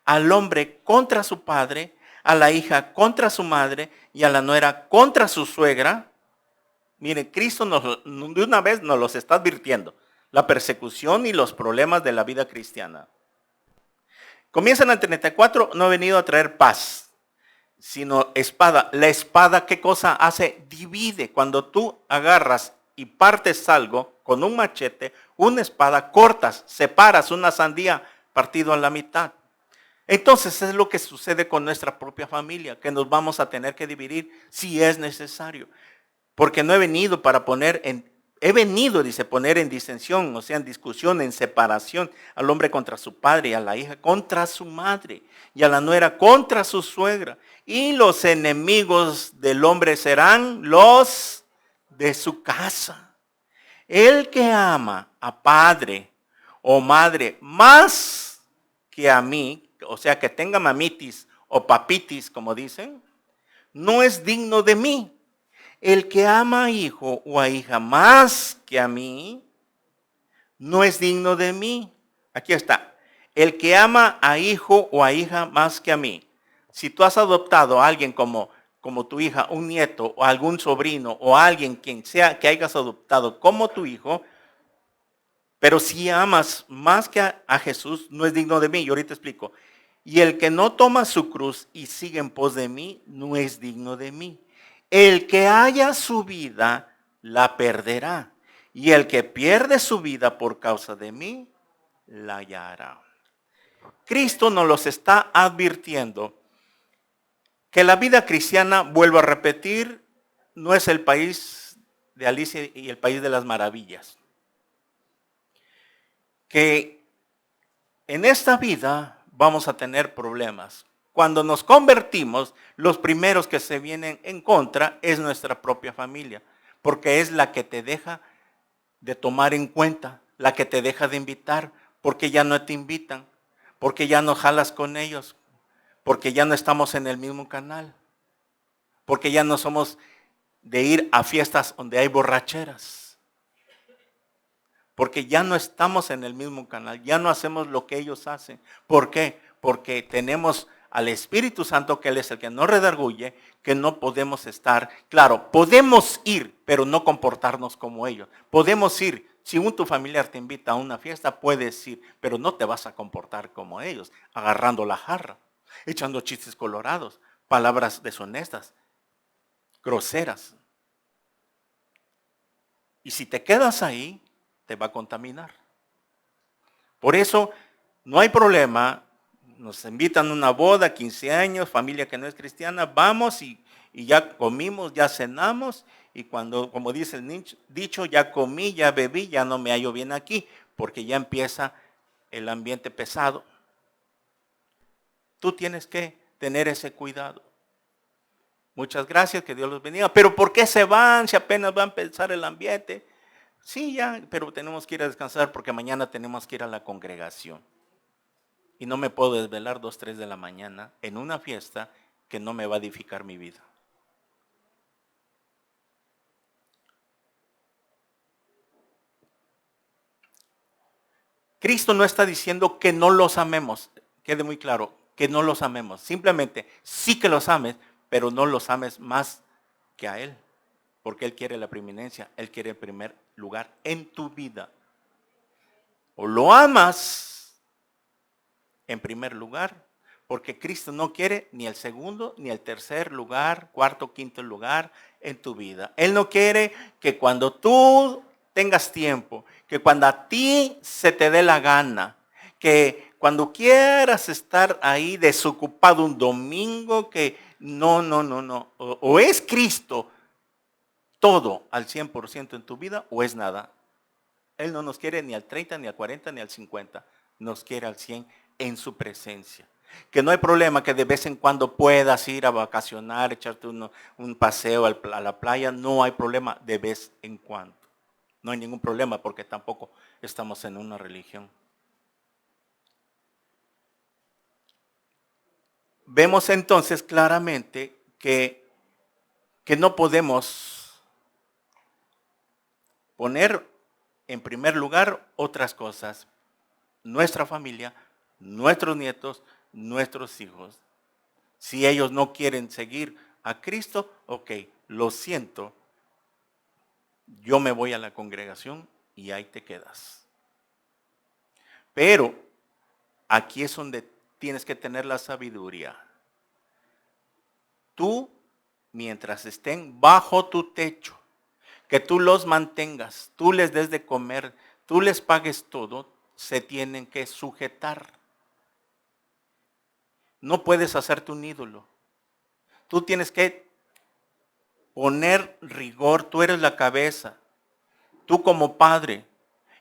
al hombre contra su padre, a la hija contra su madre y a la nuera contra su suegra. Miren, Cristo de una vez nos los está advirtiendo. La persecución y los problemas de la vida cristiana. Comienzan al 34, no he venido a traer paz, sino espada. La espada, ¿qué cosa hace? Divide. Cuando tú agarras y partes algo con un machete, una espada, cortas, separas una sandía partido a la mitad. Entonces es lo que sucede con nuestra propia familia, que nos vamos a tener que dividir si es necesario. Porque no he venido para he venido, dice, poner en disensión, o sea, en discusión, en separación, al hombre contra su padre y a la hija contra su madre y a la nuera contra su suegra. Y los enemigos del hombre serán los de su casa. El que ama a padre o madre más que a mí, o sea, que tenga mamitis o papitis, como dicen, no es digno de mí. El que ama a hijo o a hija más que a mí, no es digno de mí. Aquí está. El que ama a hijo o a hija más que a mí. Si tú has adoptado a alguien como tu hija, un nieto o algún sobrino o alguien quien sea que hayas adoptado como tu hijo, pero si amas más que a Jesús, no es digno de mí. Yo ahorita explico. Y el que no toma su cruz y sigue en pos de mí, no es digno de mí. El que haya su vida, la perderá. Y el que pierde su vida por causa de mí, la hallará. Cristo nos los está advirtiendo que la vida cristiana, vuelvo a repetir, no es el país de Alicia y el país de las maravillas. Que en esta vida vamos a tener problemas. Cuando nos convertimos, los primeros que se vienen en contra es nuestra propia familia, porque es la que te deja de tomar en cuenta, la que te deja de invitar, porque ya no te invitan, porque ya no jalas con ellos, porque ya no estamos en el mismo canal, porque ya no somos de ir a fiestas donde hay borracheras, porque ya no estamos en el mismo canal, ya no hacemos lo que ellos hacen. ¿Por qué? Porque tenemos al Espíritu Santo, que Él es el que nos redarguye, que no podemos estar. Claro, podemos ir, pero no comportarnos como ellos. Podemos ir, si tu familiar te invita a una fiesta, puedes ir, pero no te vas a comportar como ellos, agarrando la jarra, echando chistes colorados, palabras deshonestas, groseras. Y si te quedas ahí, te va a contaminar. Por eso, no hay problema. Nos invitan a una boda, 15 años, familia que no es cristiana, vamos y ya comimos, ya cenamos, y cuando, como dice el dicho, ya comí, ya bebí, ya no me hallo bien aquí, porque ya empieza el ambiente pesado. Tú tienes que tener ese cuidado. Muchas gracias, que Dios los bendiga. Pero ¿por qué se van si apenas va a empezar el ambiente? Sí, ya, pero tenemos que ir a descansar porque mañana tenemos que ir a la congregación. Y no me puedo desvelar 2, 3 de la mañana en una fiesta que no me va a edificar mi vida. Cristo no está diciendo que no los amemos. Quede muy claro, que no los amemos. Simplemente sí que los ames, pero no los ames más que a Él. Porque Él quiere la preeminencia, Él quiere el primer lugar en tu vida. O lo amas en primer lugar, porque Cristo no quiere ni el segundo, ni el tercer lugar, cuarto, quinto lugar en tu vida. Él no quiere que cuando tú tengas tiempo, que cuando a ti se te dé la gana, que cuando quieras estar ahí desocupado un domingo, que no. O es Cristo todo al 100% en tu vida, o es nada. Él no nos quiere ni al 30, ni al 40, ni al 50. Nos quiere al 100 en su presencia. Que no hay problema que de vez en cuando puedas ir a vacacionar, echarte un paseo a la playa. No hay problema de vez en cuando. No hay ningún problema porque tampoco estamos en una religión. Vemos entonces claramente que no podemos poner en primer lugar otras cosas. Nuestra familia, nuestros nietos, nuestros hijos. Si ellos no quieren seguir a Cristo, ok, lo siento, yo me voy a la congregación y ahí te quedas. Pero aquí es donde tienes que tener la sabiduría. Tú, mientras estén bajo tu techo, que tú los mantengas, tú les des de comer, tú les pagues todo, se tienen que sujetar. No puedes hacerte un ídolo. Tú tienes que poner rigor, tú eres la cabeza. Tú como padre,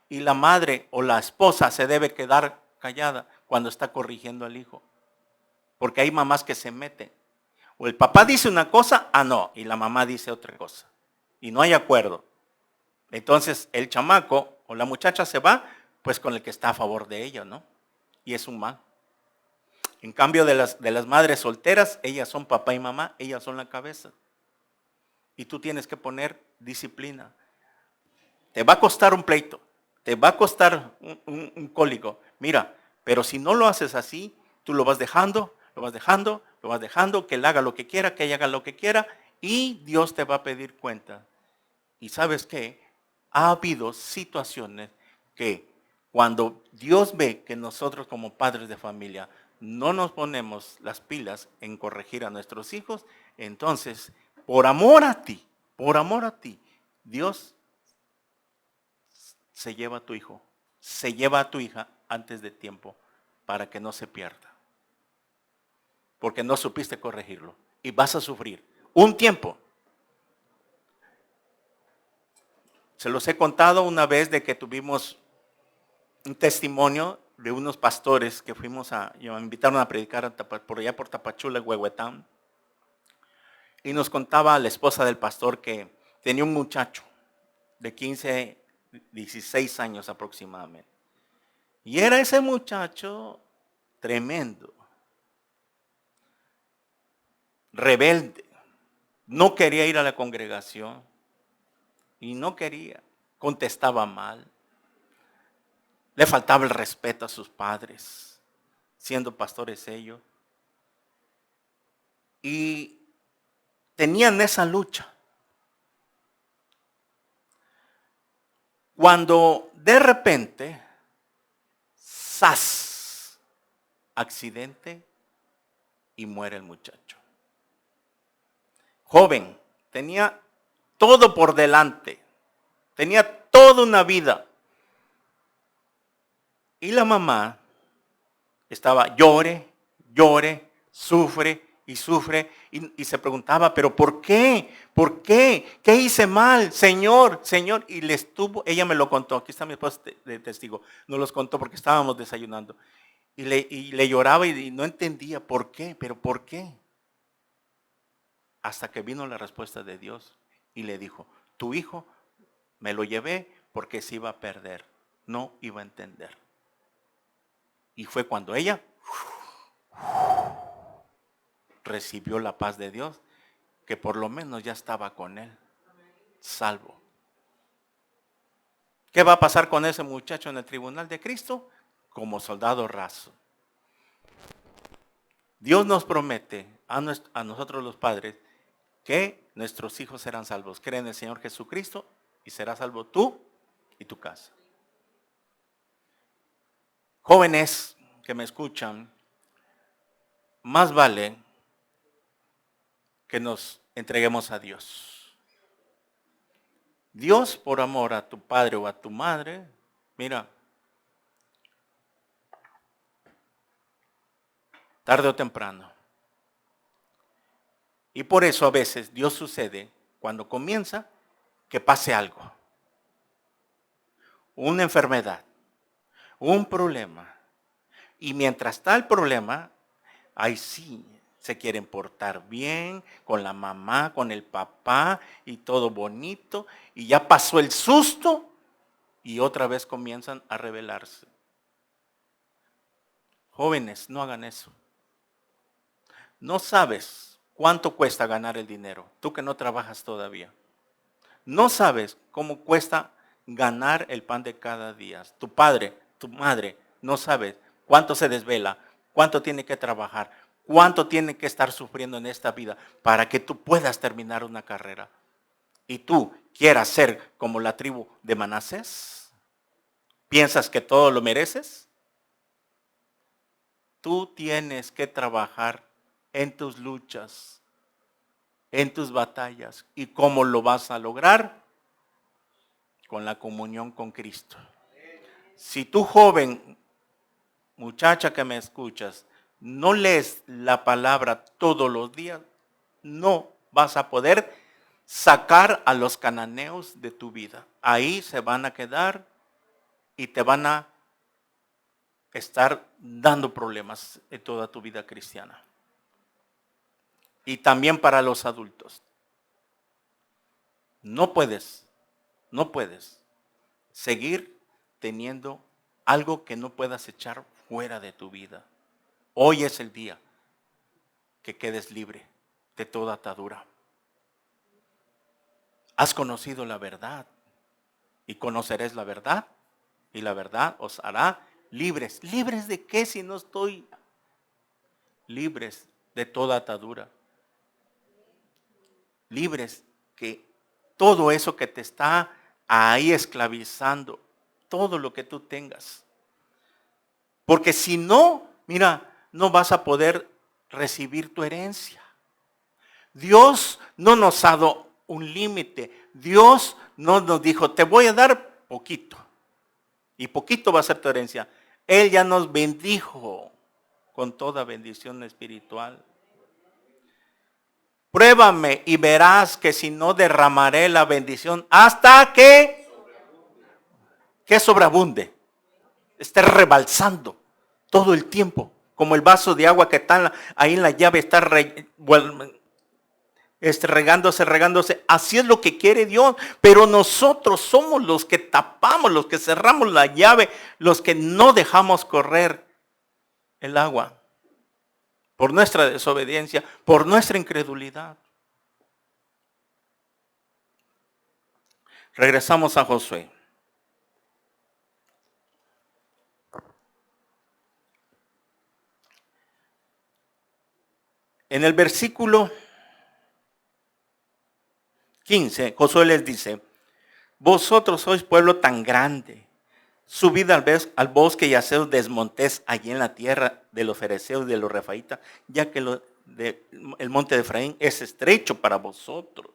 y la madre o la esposa se debe quedar callada cuando está corrigiendo al hijo. Porque hay mamás que se meten. O el papá dice una cosa, no, y la mamá dice otra cosa. Y no hay acuerdo. Entonces el chamaco o la muchacha se va, pues con el que está a favor de ella, ¿no? Y es un mal. En cambio de las madres solteras, ellas son papá y mamá, ellas son la cabeza. Y tú tienes que poner disciplina. Te va a costar un pleito, te va a costar un cólico. Mira, pero si no lo haces así, tú lo vas dejando, que él haga lo que quiera, que ella haga lo que quiera, y Dios te va a pedir cuenta. Y ¿sabes qué? Ha habido situaciones que cuando Dios ve que nosotros como padres de familia no nos ponemos las pilas en corregir a nuestros hijos, entonces, por amor a ti, Dios se lleva a tu hijo, se lleva a tu hija antes de tiempo para que no se pierda. Porque no supiste corregirlo y vas a sufrir un tiempo. Se los he contado una vez de que tuvimos un testimonio de unos pastores que me invitaron a predicar por allá por Tapachula, Huehuetán. Y nos contaba la esposa del pastor que tenía un muchacho de 15, 16 años aproximadamente. Y era ese muchacho tremendo, rebelde. No quería ir a la congregación y no quería, contestaba mal. Le faltaba el respeto a sus padres, siendo pastores ellos. Y tenían esa lucha. Cuando de repente, ¡zas!, accidente y muere el muchacho. Joven, tenía todo por delante, tenía toda una vida. Y la mamá estaba llore, sufre y se preguntaba, pero ¿por qué? ¿Por qué? ¿Qué hice mal? Señor. Y ella me lo contó, aquí está mi esposa de testigo, nos los contó porque estábamos desayunando. Y le lloraba y no entendía por qué, pero ¿por qué? Hasta que vino la respuesta de Dios y le dijo, tu hijo me lo llevé porque se iba a perder, no iba a entender. Y fue cuando ella recibió la paz de Dios, que por lo menos ya estaba con él, salvo. ¿Qué va a pasar con ese muchacho en el tribunal de Cristo? Como soldado raso. Dios nos promete a nosotros los padres que nuestros hijos serán salvos. Cree en el Señor Jesucristo y serás salvo tú y tu casa. Jóvenes que me escuchan, más vale que nos entreguemos a Dios. Dios, por amor a tu padre o a tu madre, mira, tarde o temprano. Y por eso a veces Dios sucede cuando comienza que pase algo. Una enfermedad, un problema. Y mientras está el problema, ahí sí se quieren portar bien con la mamá, con el papá y todo bonito. Y ya pasó el susto y otra vez comienzan a rebelarse. Jóvenes, no hagan eso. No sabes cuánto cuesta ganar el dinero, tú que no trabajas todavía. No sabes cómo cuesta ganar el pan de cada día. Tu padre, tu madre, no sabe cuánto se desvela, cuánto tiene que trabajar, cuánto tiene que estar sufriendo en esta vida para que tú puedas terminar una carrera. Y tú quieras ser como la tribu de Manasés. ¿Piensas que todo lo mereces? Tú tienes que trabajar en tus luchas, en tus batallas. ¿Y cómo lo vas a lograr? Con la comunión con Cristo. Si tú, joven, muchacha que me escuchas, no lees la palabra todos los días, no vas a poder sacar a los cananeos de tu vida. Ahí se van a quedar y te van a estar dando problemas en toda tu vida cristiana. Y también para los adultos. No puedes seguir teniendo algo que no puedas echar fuera de tu vida. Hoy es el día que quedes libre de toda atadura. Has conocido la verdad y conoceréis la verdad y la verdad os hará libres. ¿Libres de qué si no estoy? Libres de toda atadura. Libres que todo eso que te está ahí esclavizando, todo lo que tú tengas. Porque si no, mira, no vas a poder recibir tu herencia. Dios no nos ha dado un límite. Dios no nos dijo, te voy a dar poquito. Y poquito va a ser tu herencia. Él ya nos bendijo con toda bendición espiritual. Pruébame y verás que si no derramaré la bendición hasta que sobreabunde. Esté rebalsando todo el tiempo. Como el vaso de agua que está ahí en la llave, está regándose. Así es lo que quiere Dios. Pero nosotros somos los que tapamos, los que cerramos la llave, los que no dejamos correr el agua. Por nuestra desobediencia, por nuestra incredulidad. Regresamos a Josué. En el versículo 15, Josué les dice, vosotros sois pueblo tan grande, subid al bosque y haceos desmontés allí en la tierra de los fereceos y de los refaitas, ya que el monte de Efraín es estrecho para vosotros.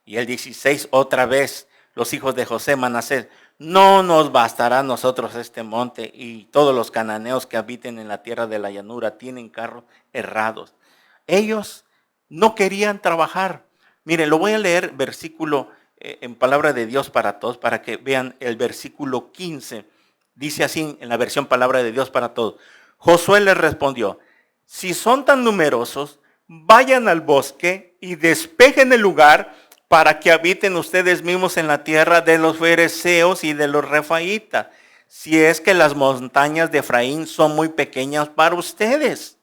Y el 16, otra vez, los hijos de José, Manasés, no nos bastará a nosotros este monte, y todos los cananeos que habiten en la tierra de la llanura tienen carros errados. Ellos no querían trabajar. Miren, lo voy a leer versículo en palabra de Dios para todos, para que vean el versículo 15. Dice así en la versión palabra de Dios para todos. Josué les respondió, si son tan numerosos, vayan al bosque y despejen el lugar para que habiten ustedes mismos en la tierra de los fereceos y de los refaitas, si es que las montañas de Efraín son muy pequeñas para ustedes.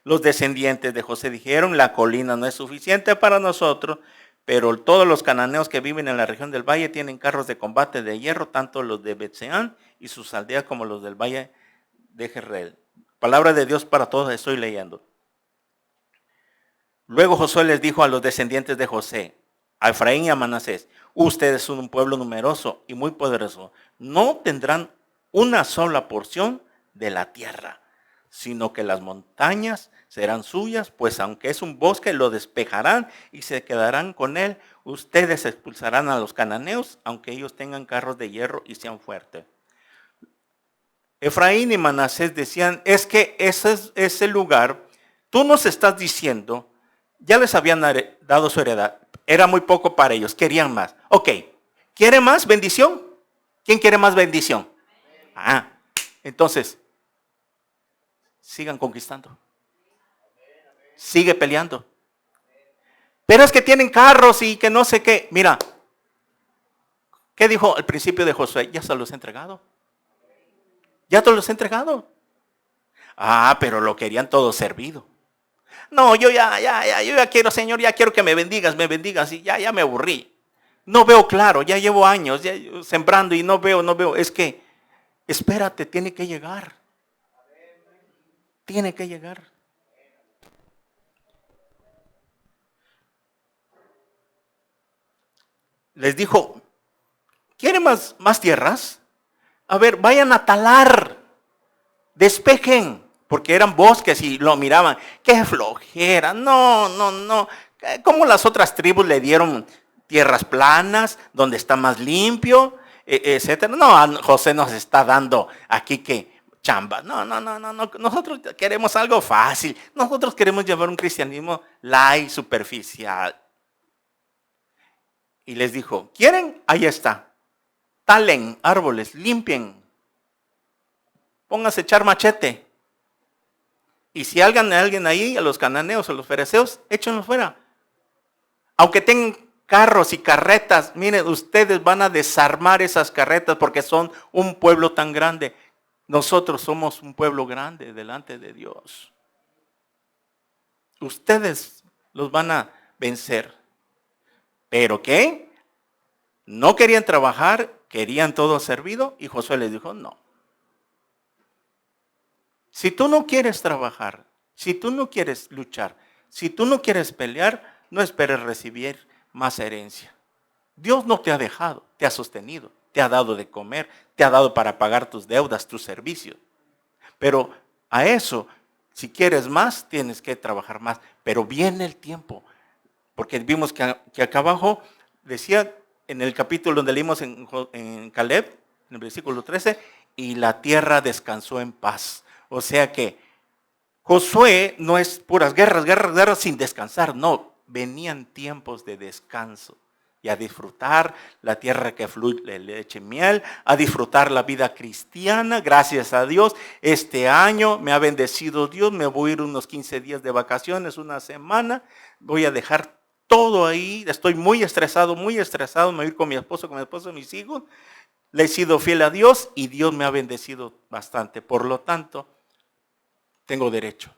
Los descendientes de José dijeron, la colina no es suficiente para nosotros, pero todos los cananeos que viven en la región del valle tienen carros de combate de hierro, tanto los de Bet-Seán y sus aldeas como los del valle de Jezreel. Palabra de Dios para todos, estoy leyendo. Luego Josué les dijo a los descendientes de José, a Efraín y a Manasés, ustedes son un pueblo numeroso y muy poderoso. No tendrán una sola porción de la tierra, sino que las montañas serán suyas, pues aunque es un bosque, lo despejarán y se quedarán con él. Ustedes expulsarán a los cananeos, aunque ellos tengan carros de hierro y sean fuertes. Efraín y Manasés decían, es que ese lugar, tú nos estás diciendo, ya les habían dado su heredad. Era muy poco para ellos, querían más. Ok, ¿quiere más bendición? ¿Quién quiere más bendición? Entonces, sigan conquistando. Sigue peleando. Pero es que tienen carros y que no sé qué. Mira, ¿qué dijo al principio de Josué? Ya se los he entregado. Ya te los he entregado. Pero lo querían todo servido. No, yo ya quiero, Señor, ya quiero que me bendigas y ya me aburrí. No veo claro, ya llevo años ya sembrando y no veo. Es que, espérate, tiene que llegar. Tiene que llegar. Les dijo, ¿quieren más tierras? A ver, vayan a talar, despejen, porque eran bosques y lo miraban. ¡Qué flojera! No. ¿Cómo las otras tribus le dieron tierras planas, donde está más limpio, etcétera? No, José nos está dando aquí que chamba. No. Nosotros queremos algo fácil. Nosotros queremos llevar un cristianismo light, superficial. Y les dijo, ¿quieren? Ahí está. Talen árboles, limpien. Pónganse a echar machete. Y si alguien ahí, a los cananeos o los fereceos, échenlos fuera. Aunque tengan carros y carretas, miren, ustedes van a desarmar esas carretas porque son un pueblo tan grande. Nosotros somos un pueblo grande delante de Dios. Ustedes los van a vencer. ¿Pero qué? No querían trabajar, querían todo servido y Josué les dijo, no. Si tú no quieres trabajar, si tú no quieres luchar, si tú no quieres pelear, no esperes recibir más herencia. Dios no te ha dejado, te ha sostenido, te ha dado de comer, te ha dado para pagar tus deudas, tus servicios. Pero a eso, si quieres más, tienes que trabajar más. Pero viene el tiempo, porque vimos que acá abajo decía en el capítulo donde leímos en Caleb, en el versículo 13, y la tierra descansó en paz. O sea que Josué no es puras guerras sin descansar, no, venían tiempos de descanso y a disfrutar la tierra que fluye leche y miel, a disfrutar la vida cristiana. Gracias a Dios, este año me ha bendecido Dios, me voy a ir unos 15 días de vacaciones, una semana, voy a dejar todo ahí, estoy muy estresado, me voy a ir con mi esposo, mis hijos, le he sido fiel a Dios y Dios me ha bendecido bastante, por lo tanto, tengo derecho.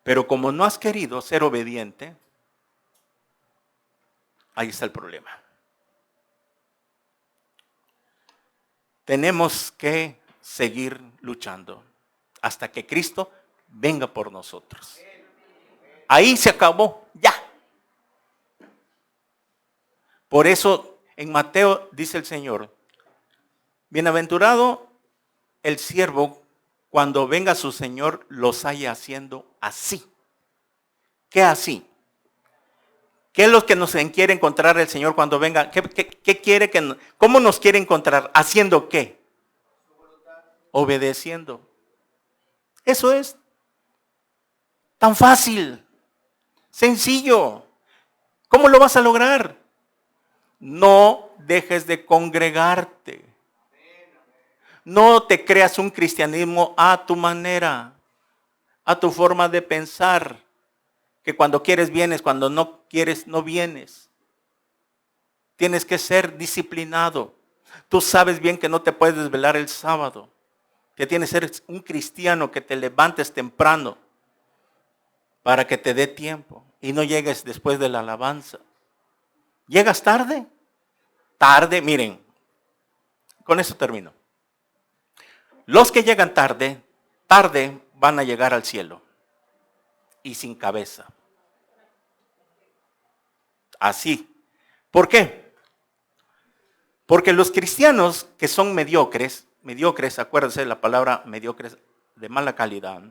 Pero como no has querido ser obediente, ahí está el problema. Tenemos que seguir luchando hasta que Cristo venga por nosotros. Ahí se acabó, ya. Por eso en Mateo dice el Señor, bienaventurado el siervo cuando venga su Señor los haya haciendo así. ¿Qué así? ¿Qué es lo que nos quiere encontrar el Señor cuando venga? ¿Qué quiere cómo nos quiere encontrar? ¿Haciendo qué? Obedeciendo. Eso es tan fácil, sencillo. ¿Cómo lo vas a lograr? No dejes de congregarte. No te creas un cristianismo a tu manera, a tu forma de pensar, que cuando quieres vienes, cuando no quieres no vienes. Tienes que ser disciplinado. Tú sabes bien que no te puedes desvelar el sábado, que tienes que ser un cristiano, que te levantes temprano para que te dé tiempo y no llegues después de la alabanza. ¿Llegas tarde? Tarde, miren, con eso termino. Los que llegan tarde van a llegar al cielo y sin cabeza. Así. ¿Por qué? Porque los cristianos que son mediocres, acuérdense la palabra mediocres de mala calidad,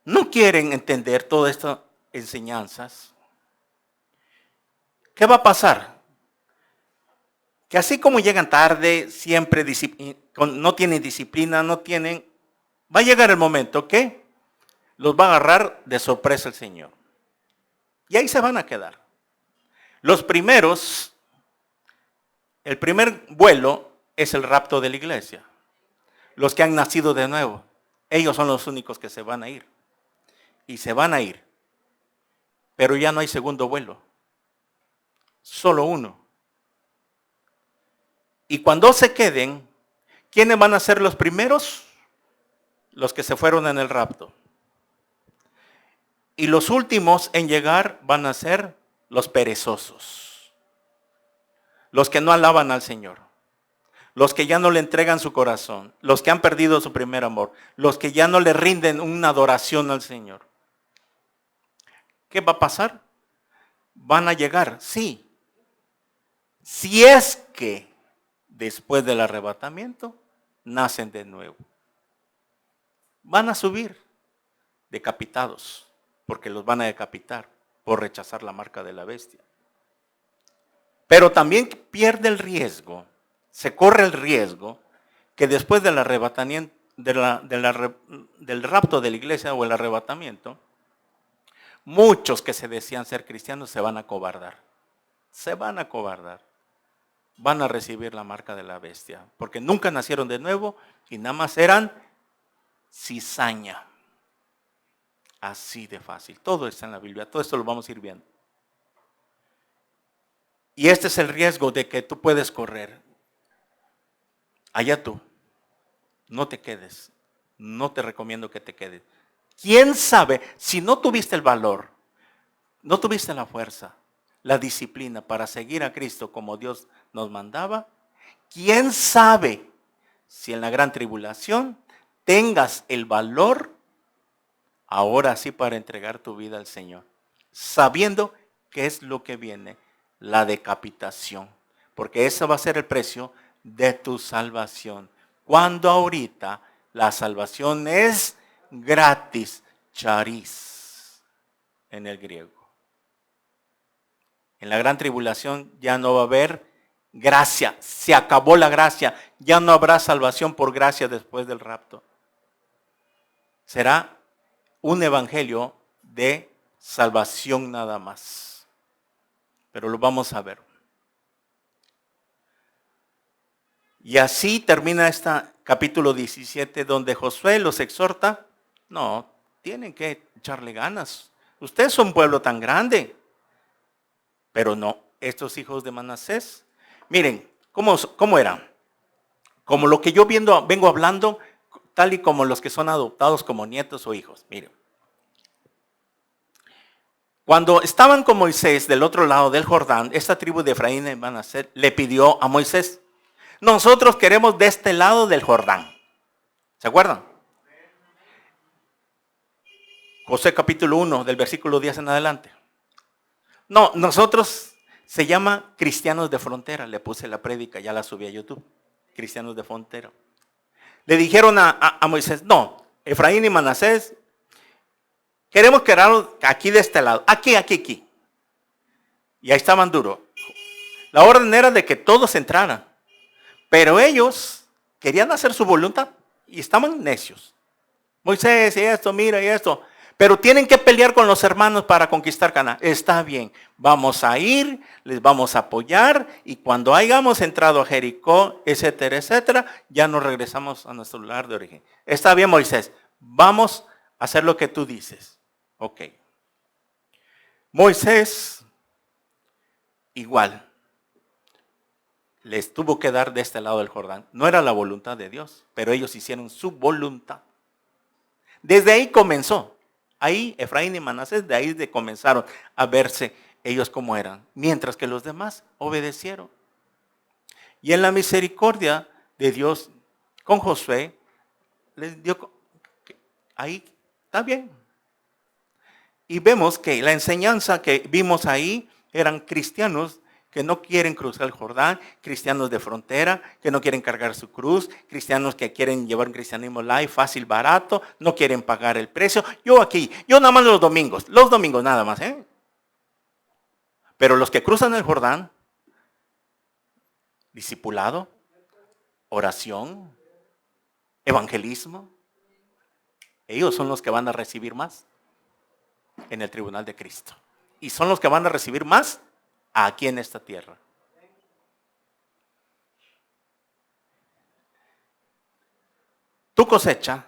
no quieren entender todas estas enseñanzas. ¿Qué va a pasar? Que así como llegan tarde, siempre no tienen disciplina, va a llegar el momento que los va a agarrar de sorpresa el Señor. Y ahí se van a quedar. El primer vuelo es el rapto de la iglesia. Los que han nacido de nuevo, ellos son los únicos que se van a ir. Y se van a ir. Pero ya no hay segundo vuelo. Solo uno. Y cuando se queden, ¿quiénes van a ser los primeros? Los que se fueron en el rapto. Y los últimos en llegar van a ser los perezosos, los que no alaban al Señor, los que ya no le entregan su corazón, los que han perdido su primer amor, los que ya no le rinden una adoración al Señor. ¿Qué va a pasar? Van a llegar, sí. Si es que después del arrebatamiento nacen de nuevo. Van a subir decapitados, porque los van a decapitar por rechazar la marca de la bestia. Pero también pierde el riesgo, se corre el riesgo que después del arrebatamiento, del rapto de la iglesia o el arrebatamiento, muchos que se decían ser cristianos se van a acobardar. Se van a acobardar. Van a recibir la marca de la bestia, porque nunca nacieron de nuevo y nada más eran cizaña. Así de fácil. Todo está en la Biblia, todo esto lo vamos a ir viendo. Y este es el riesgo de que tú puedes correr. Allá tú. No te quedes. No te recomiendo que te quedes. ¿Quién sabe si no tuviste el valor, no tuviste la fuerza, la disciplina para seguir a Cristo como Dios nos mandaba? ¿Quién sabe si en la gran tribulación tengas el valor ahora sí para entregar tu vida al Señor, sabiendo qué es lo que viene? La decapitación, porque ese va a ser el precio de tu salvación. Cuando ahorita la salvación es gratis, charis en el griego. En la gran tribulación ya no va a haber gracia, se acabó la gracia, ya no habrá salvación por gracia después del rapto. Será un evangelio de salvación nada más. Pero lo vamos a ver. Y así termina este capítulo 17 donde Josué los exhorta. No, tienen que echarle ganas. Ustedes son un pueblo tan grande. Pero no, estos hijos de Manasés, miren, ¿cómo eran? Como lo que yo vengo hablando, tal y como los que son adoptados como nietos o hijos. Miren. Cuando estaban con Moisés del otro lado del Jordán, esta tribu de Efraín y Manasés le pidió a Moisés: nosotros queremos de este lado del Jordán. ¿Se acuerdan? Josué capítulo 1, del versículo 10 en adelante. No, nosotros se llama cristianos de frontera. Le puse la prédica, ya la subí a YouTube. Cristianos de frontera. Le dijeron a Moisés: no, Efraín y Manasés, queremos quedarnos aquí de este lado. Aquí. Y ahí estaban duros. La orden era de que todos entraran. Pero ellos querían hacer su voluntad y estaban necios. Moisés, y esto, mira, y esto. Pero tienen que pelear con los hermanos para conquistar Canaán. Está bien, vamos a ir, les vamos a apoyar y cuando hayamos entrado a Jericó, etcétera, etcétera, ya nos regresamos a nuestro lugar de origen. Está bien, Moisés, vamos a hacer lo que tú dices. Ok. Moisés, igual, les tuvo que dar de este lado del Jordán. No era la voluntad de Dios, pero ellos hicieron su voluntad. Desde ahí comenzó. Ahí Efraín y Manasés, de ahí comenzaron a verse ellos como eran, mientras que los demás obedecieron. Y en la misericordia de Dios con Josué, les dio, ahí está bien. Y vemos que la enseñanza que vimos ahí eran cristianos que no quieren cruzar el Jordán, cristianos de frontera, que no quieren cargar su cruz, cristianos que quieren llevar un cristianismo light, fácil, barato, no quieren pagar el precio. Yo nada más los domingos nada más, ¿eh? Pero los que cruzan el Jordán, discipulado, oración, evangelismo, ellos son los que van a recibir más en el tribunal de Cristo. Y son los que van a recibir más aquí en esta tierra. Tu cosecha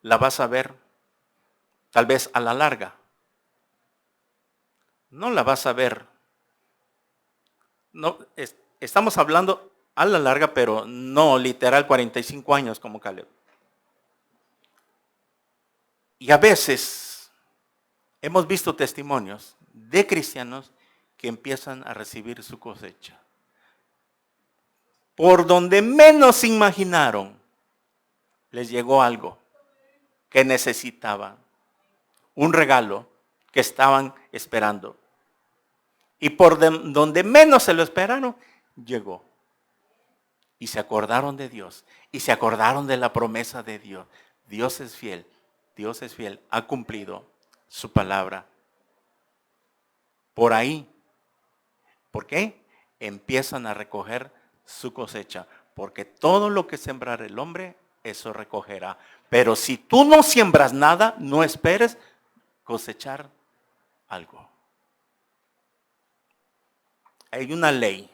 la vas a ver tal vez a la larga. No la vas a ver. No, estamos hablando a la larga, pero no literal 45 años como Caleb. Y a veces hemos visto testimonios de cristianos que empiezan a recibir su cosecha. Por donde menos imaginaron, les llegó algo que necesitaban, un regalo que estaban esperando. Y por donde menos se lo esperaron, llegó. Y se acordaron de Dios. Y se acordaron de la promesa de Dios. Dios es fiel. Dios es fiel. Ha cumplido su palabra. Por ahí. ¿Por qué? Empiezan a recoger su cosecha. Porque todo lo que sembrar el hombre, eso recogerá. Pero si tú no siembras nada, no esperes cosechar algo. Hay una ley.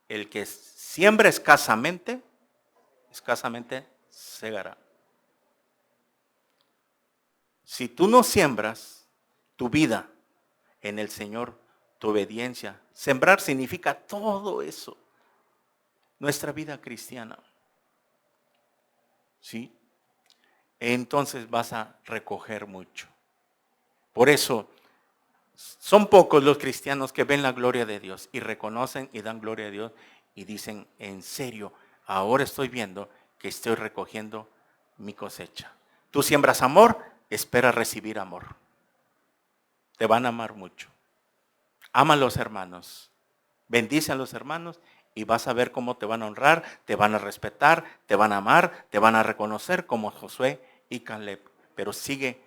El que siembra escasamente segará. Si tú no siembras tu vida en el Señor, tu obediencia, sembrar significa todo eso. Nuestra vida cristiana. ¿Sí? Entonces vas a recoger mucho. Por eso, son pocos los cristianos que ven la gloria de Dios y reconocen y dan gloria a Dios y dicen, en serio, ahora estoy viendo que estoy recogiendo mi cosecha. Tú siembras amor, espera recibir amor. Te van a amar mucho. Ama a los hermanos. Bendice a los hermanos y vas a ver cómo te van a honrar, te van a respetar, te van a amar, te van a reconocer como Josué y Caleb. Pero sigue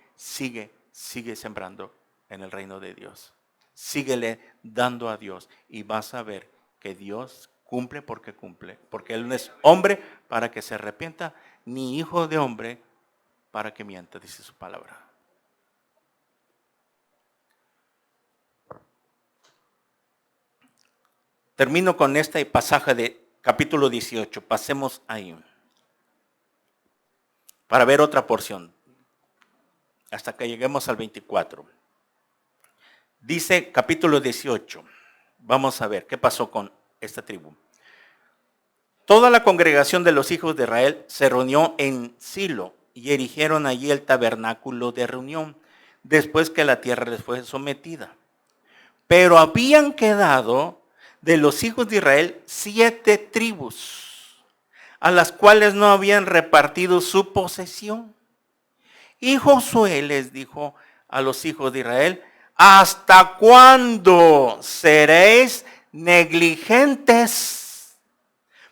sembrando en el reino de Dios. Síguele dando a Dios y vas a ver que Dios cumple, porque Él no es hombre para que se arrepienta, ni hijo de hombre para que mienta, dice su palabra. Termino con este pasaje de capítulo 18, pasemos ahí, para ver otra porción, hasta que lleguemos al 24. Dice capítulo 18, vamos a ver qué pasó con esta tribu. Toda la congregación de los hijos de Israel se reunió en Silo y erigieron allí el tabernáculo de reunión, después que la tierra les fue sometida. Pero habían quedado de los hijos de Israel 7 tribus, a las cuales no habían repartido su posesión. Y Josué les dijo a los hijos de Israel, ¿hasta cuándo seréis negligentes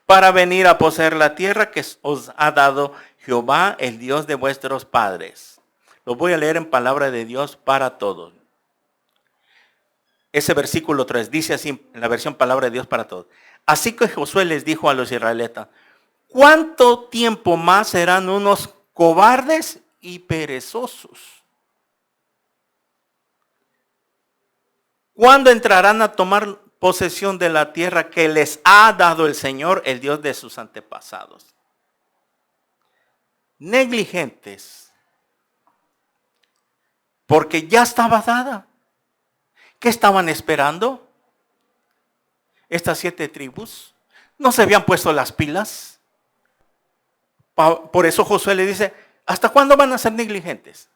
para venir a poseer la tierra que os ha dado Jehová, el Dios de vuestros padres? Lo voy a leer en palabra de Dios para todos. Ese versículo 3 dice así en la versión palabra de Dios para todos. Así que Josué les dijo a los israelitas, ¿cuánto tiempo más serán unos cobardes y perezosos? ¿Cuándo entrarán a tomar posesión de la tierra que les ha dado el Señor, el Dios de sus antepasados? Negligentes, porque ya estaba dada. ¿Qué estaban esperando? Estas 7 tribus no se habían puesto las pilas. Por eso Josué le dice, ¿hasta cuándo van a ser negligentes?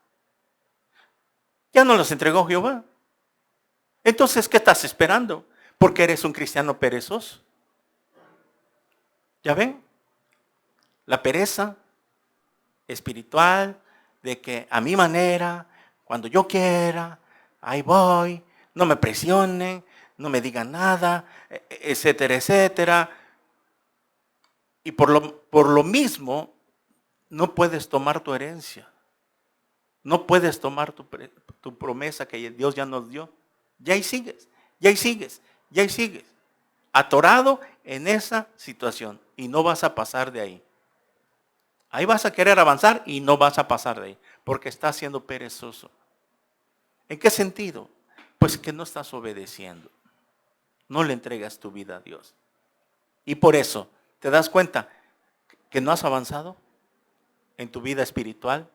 Ya no los entregó Jehová. Entonces, ¿qué estás esperando? Porque eres un cristiano perezoso. ¿Ya ven? La pereza espiritual de que a mi manera, cuando yo quiera, ahí voy, no me presionen, no me digan nada, etcétera, etcétera. Y por lo mismo, no puedes tomar tu herencia. No puedes tomar tu promesa que Dios ya nos dio. Ya ahí sigues. Atorado en esa situación y no vas a pasar de ahí. Ahí vas a querer avanzar y no vas a pasar de ahí, porque estás siendo perezoso. ¿En qué sentido? Pues que no estás obedeciendo. No le entregas tu vida a Dios. Y por eso, ¿te das cuenta que no has avanzado en tu vida espiritual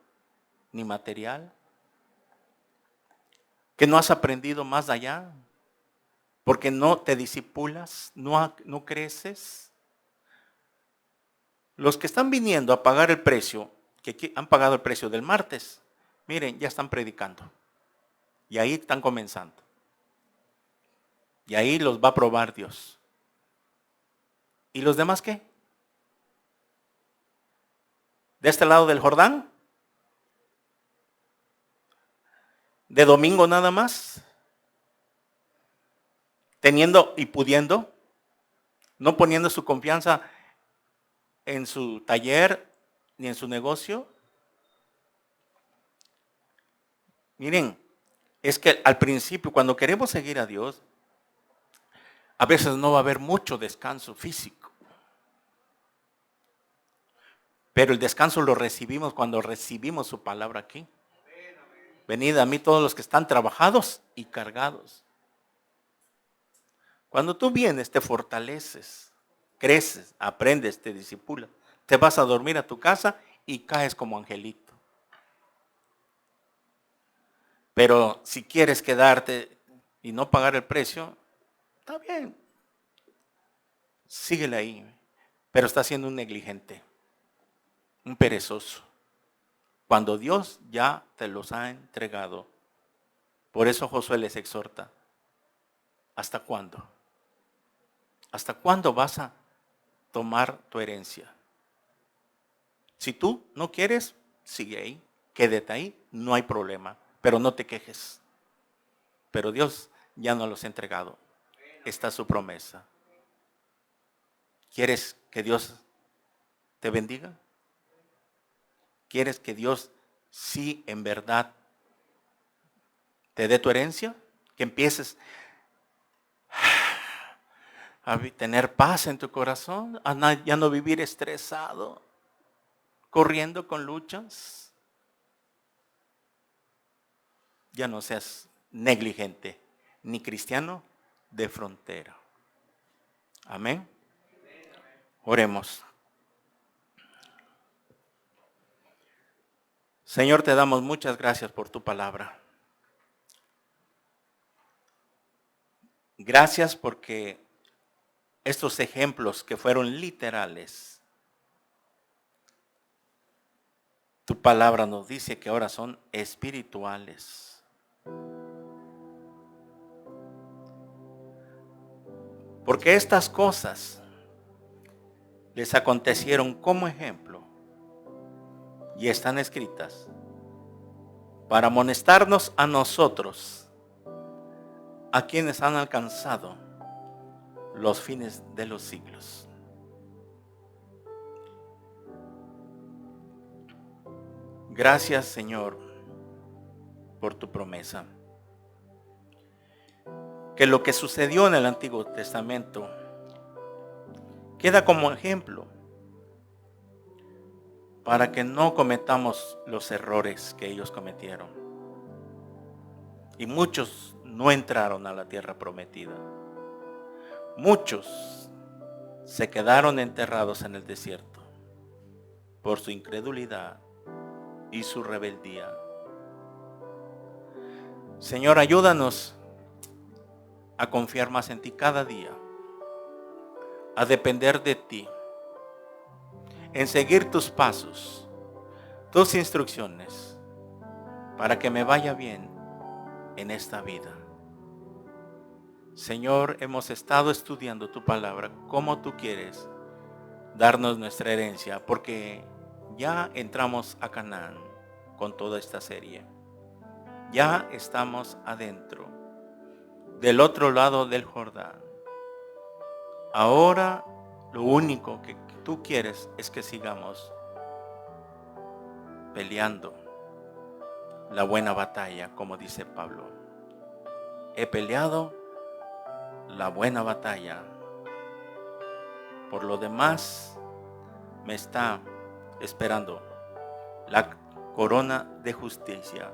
ni material? Que no has aprendido más allá, porque no te disipulas, no creces. Los que están viniendo a pagar el precio, que han pagado el precio del martes, miren, ya están predicando. Y ahí están comenzando. Y ahí los va a probar Dios. ¿Y los demás qué? ¿De este lado del Jordán? ¿De domingo nada más? ¿Teniendo y pudiendo? ¿No poniendo su confianza en su taller ni en su negocio? Miren, es que al principio, cuando queremos seguir a Dios, a veces no va a haber mucho descanso físico. Pero el descanso lo recibimos cuando recibimos su palabra aquí. Venid a mí todos los que están trabajados y cargados. Cuando tú vienes, te fortaleces, creces, aprendes, te disipulas. Te vas a dormir a tu casa y caes como angelito. Pero si quieres quedarte y no pagar el precio, está bien. Síguele ahí. Pero está siendo un negligente, un perezoso. Cuando Dios ya te los ha entregado. Por eso Josué les exhorta. ¿Hasta cuándo? ¿Hasta cuándo vas a tomar tu herencia? Si tú no quieres, sigue ahí, quédate ahí, no hay problema, pero no te quejes. Pero Dios ya nos los ha entregado. Está su promesa. ¿Quieres que Dios te bendiga? ¿Quieres que Dios sí en verdad te dé tu herencia? Que empieces a tener paz en tu corazón, a ya no vivir estresado, corriendo con luchas. Ya no seas negligente, ni cristiano de frontera. Amén. Oremos. Señor, te damos muchas gracias por tu palabra. Gracias porque estos ejemplos que fueron literales, tu palabra nos dice que ahora son espirituales. Porque estas cosas les acontecieron como ejemplo y están escritas para amonestarnos a nosotros, a quienes han alcanzado los fines de los siglos. Gracias, Señor, por tu promesa. Que lo que sucedió en el Antiguo Testamento queda como ejemplo para que no cometamos los errores que ellos cometieron. Y muchos no entraron a la tierra prometida. Muchos se quedaron enterrados en el desierto por su incredulidad y su rebeldía. Señor, ayúdanos a confiar más en ti cada día, a depender de ti, en seguir tus pasos, tus instrucciones, para que me vaya bien en esta vida. Señor, hemos estado estudiando tu palabra, como tú quieres darnos nuestra herencia, porque ya entramos a Canaán con toda esta serie. Ya estamos adentro, del otro lado del Jordán. Ahora lo único que tú quieres es que sigamos peleando la buena batalla, como dice Pablo. He peleado la buena batalla. Por lo demás, me está esperando la corona de justicia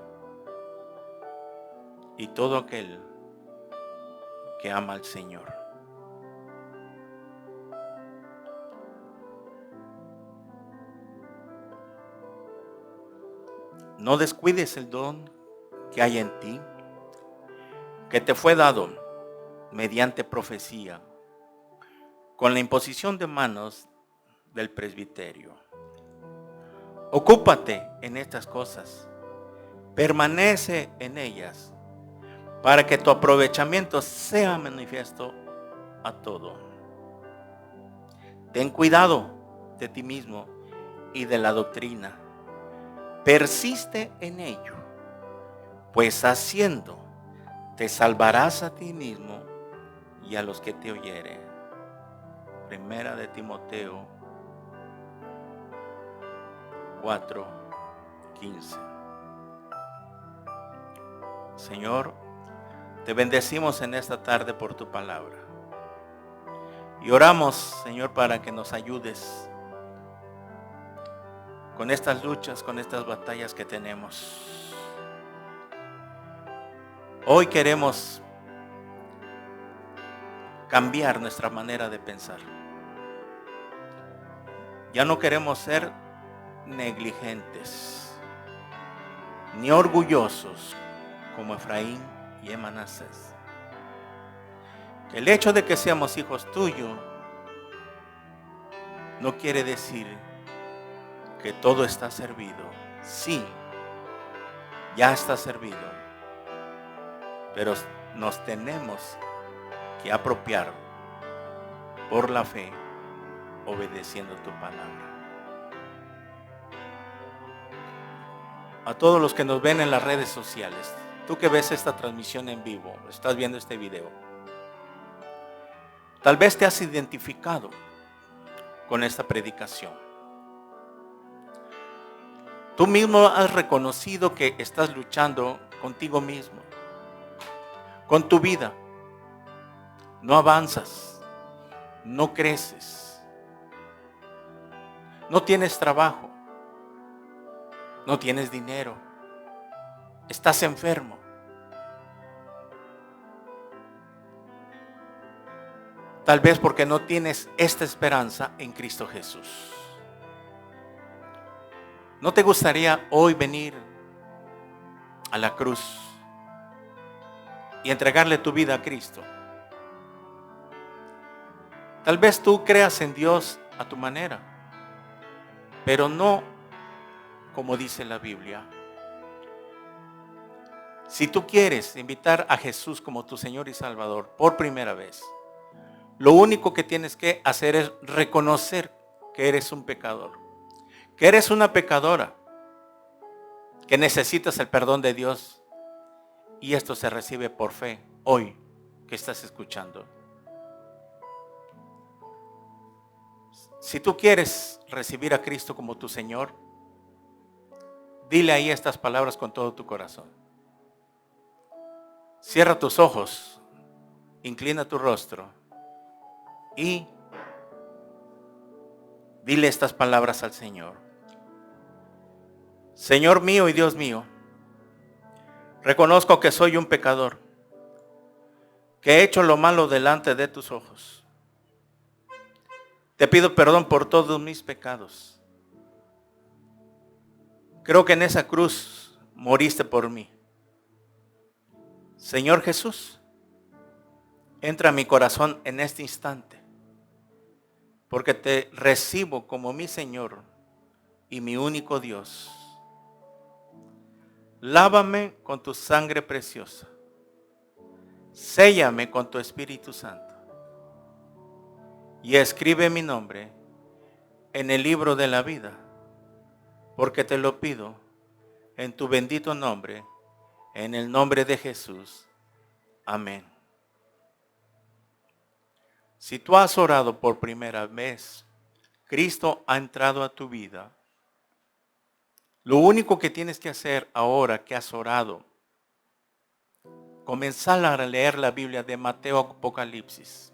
y todo aquel que ama al Señor. No descuides el don que hay en ti, que te fue dado mediante profecía, con la imposición de manos del presbiterio. Ocúpate en estas cosas, permanece en ellas, para que tu aprovechamiento sea manifiesto a todo. Ten cuidado de ti mismo y de la doctrina. Persiste en ello, pues haciendo te salvarás a ti mismo y a los que te oyeren. Primera de Timoteo 4:15. Señor, te bendecimos en esta tarde por tu palabra. Y oramos, Señor, para que nos ayudes con estas luchas, con estas batallas que tenemos. Hoy queremos cambiar nuestra manera de pensar. Ya no queremos ser negligentes ni orgullosos como Efraín y Manasés. El hecho de que seamos hijos tuyos no quiere decir que todo está servido. Sí, ya está servido, pero nos tenemos que apropiar por la fe, obedeciendo tu palabra. A todos los que nos ven en las redes sociales, tú que ves esta transmisión en vivo, estás viendo este video, tal vez te has identificado con esta predicación. Tú mismo has reconocido que estás luchando contigo mismo, con tu vida. No avanzas, no creces, no tienes trabajo, no tienes dinero, estás enfermo. Tal vez porque no tienes esta esperanza en Cristo Jesús. ¿No te gustaría hoy venir a la cruz y entregarle tu vida a Cristo? Tal vez tú creas en Dios a tu manera, pero no como dice la Biblia. Si tú quieres invitar a Jesús como tu Señor y Salvador por primera vez, lo único que tienes que hacer es reconocer que eres un pecador, que eres una pecadora, que necesitas el perdón de Dios, y esto se recibe por fe hoy que estás escuchando. Si tú quieres recibir a Cristo como tu Señor, dile ahí estas palabras con todo tu corazón. Cierra tus ojos, inclina tu rostro y dile estas palabras al Señor. Señor mío y Dios mío, reconozco que soy un pecador, que he hecho lo malo delante de tus ojos. Te pido perdón por todos mis pecados. Creo que en esa cruz moriste por mí. Señor Jesús, entra a mi corazón en este instante, porque te recibo como mi Señor y mi único Dios. Lávame con tu sangre preciosa. Séllame con tu Espíritu Santo. Y escribe mi nombre en el libro de la vida, porque te lo pido en tu bendito nombre, en el nombre de Jesús. Amén. Si tú has orado por primera vez, Cristo ha entrado a tu vida. Lo único que tienes que hacer ahora que has orado, comenzar a leer la Biblia de Mateo a Apocalipsis.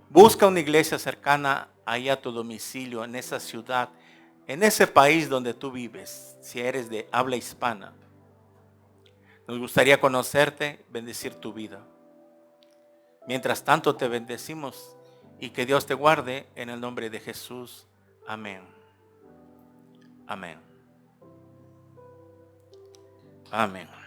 Busca una iglesia cercana ahí a tu domicilio, en esa ciudad, en ese país donde tú vives, si eres de habla hispana. Nos gustaría conocerte, bendecir tu vida. Mientras tanto te bendecimos y que Dios te guarde en el nombre de Jesús. Amén. Amén. Amén.